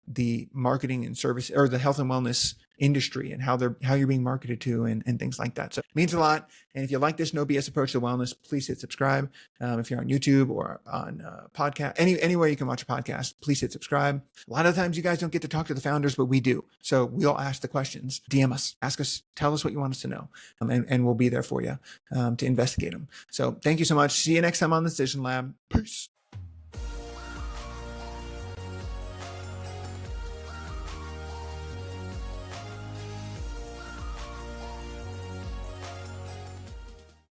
the marketing and service, or the health and wellness industry, and how you're being marketed to, and things like that. So it means a lot. And if you like this no BS approach to wellness, please hit subscribe. If you're on YouTube or on podcast, anywhere you can watch a podcast, please hit subscribe. A lot of times you guys don't get to talk to the founders, but we do. So we'll ask the questions. DM us, ask us, tell us what you want us to know, and we'll be there for you to investigate them. So thank you so much. See you next time on the Decision Lab. Peace.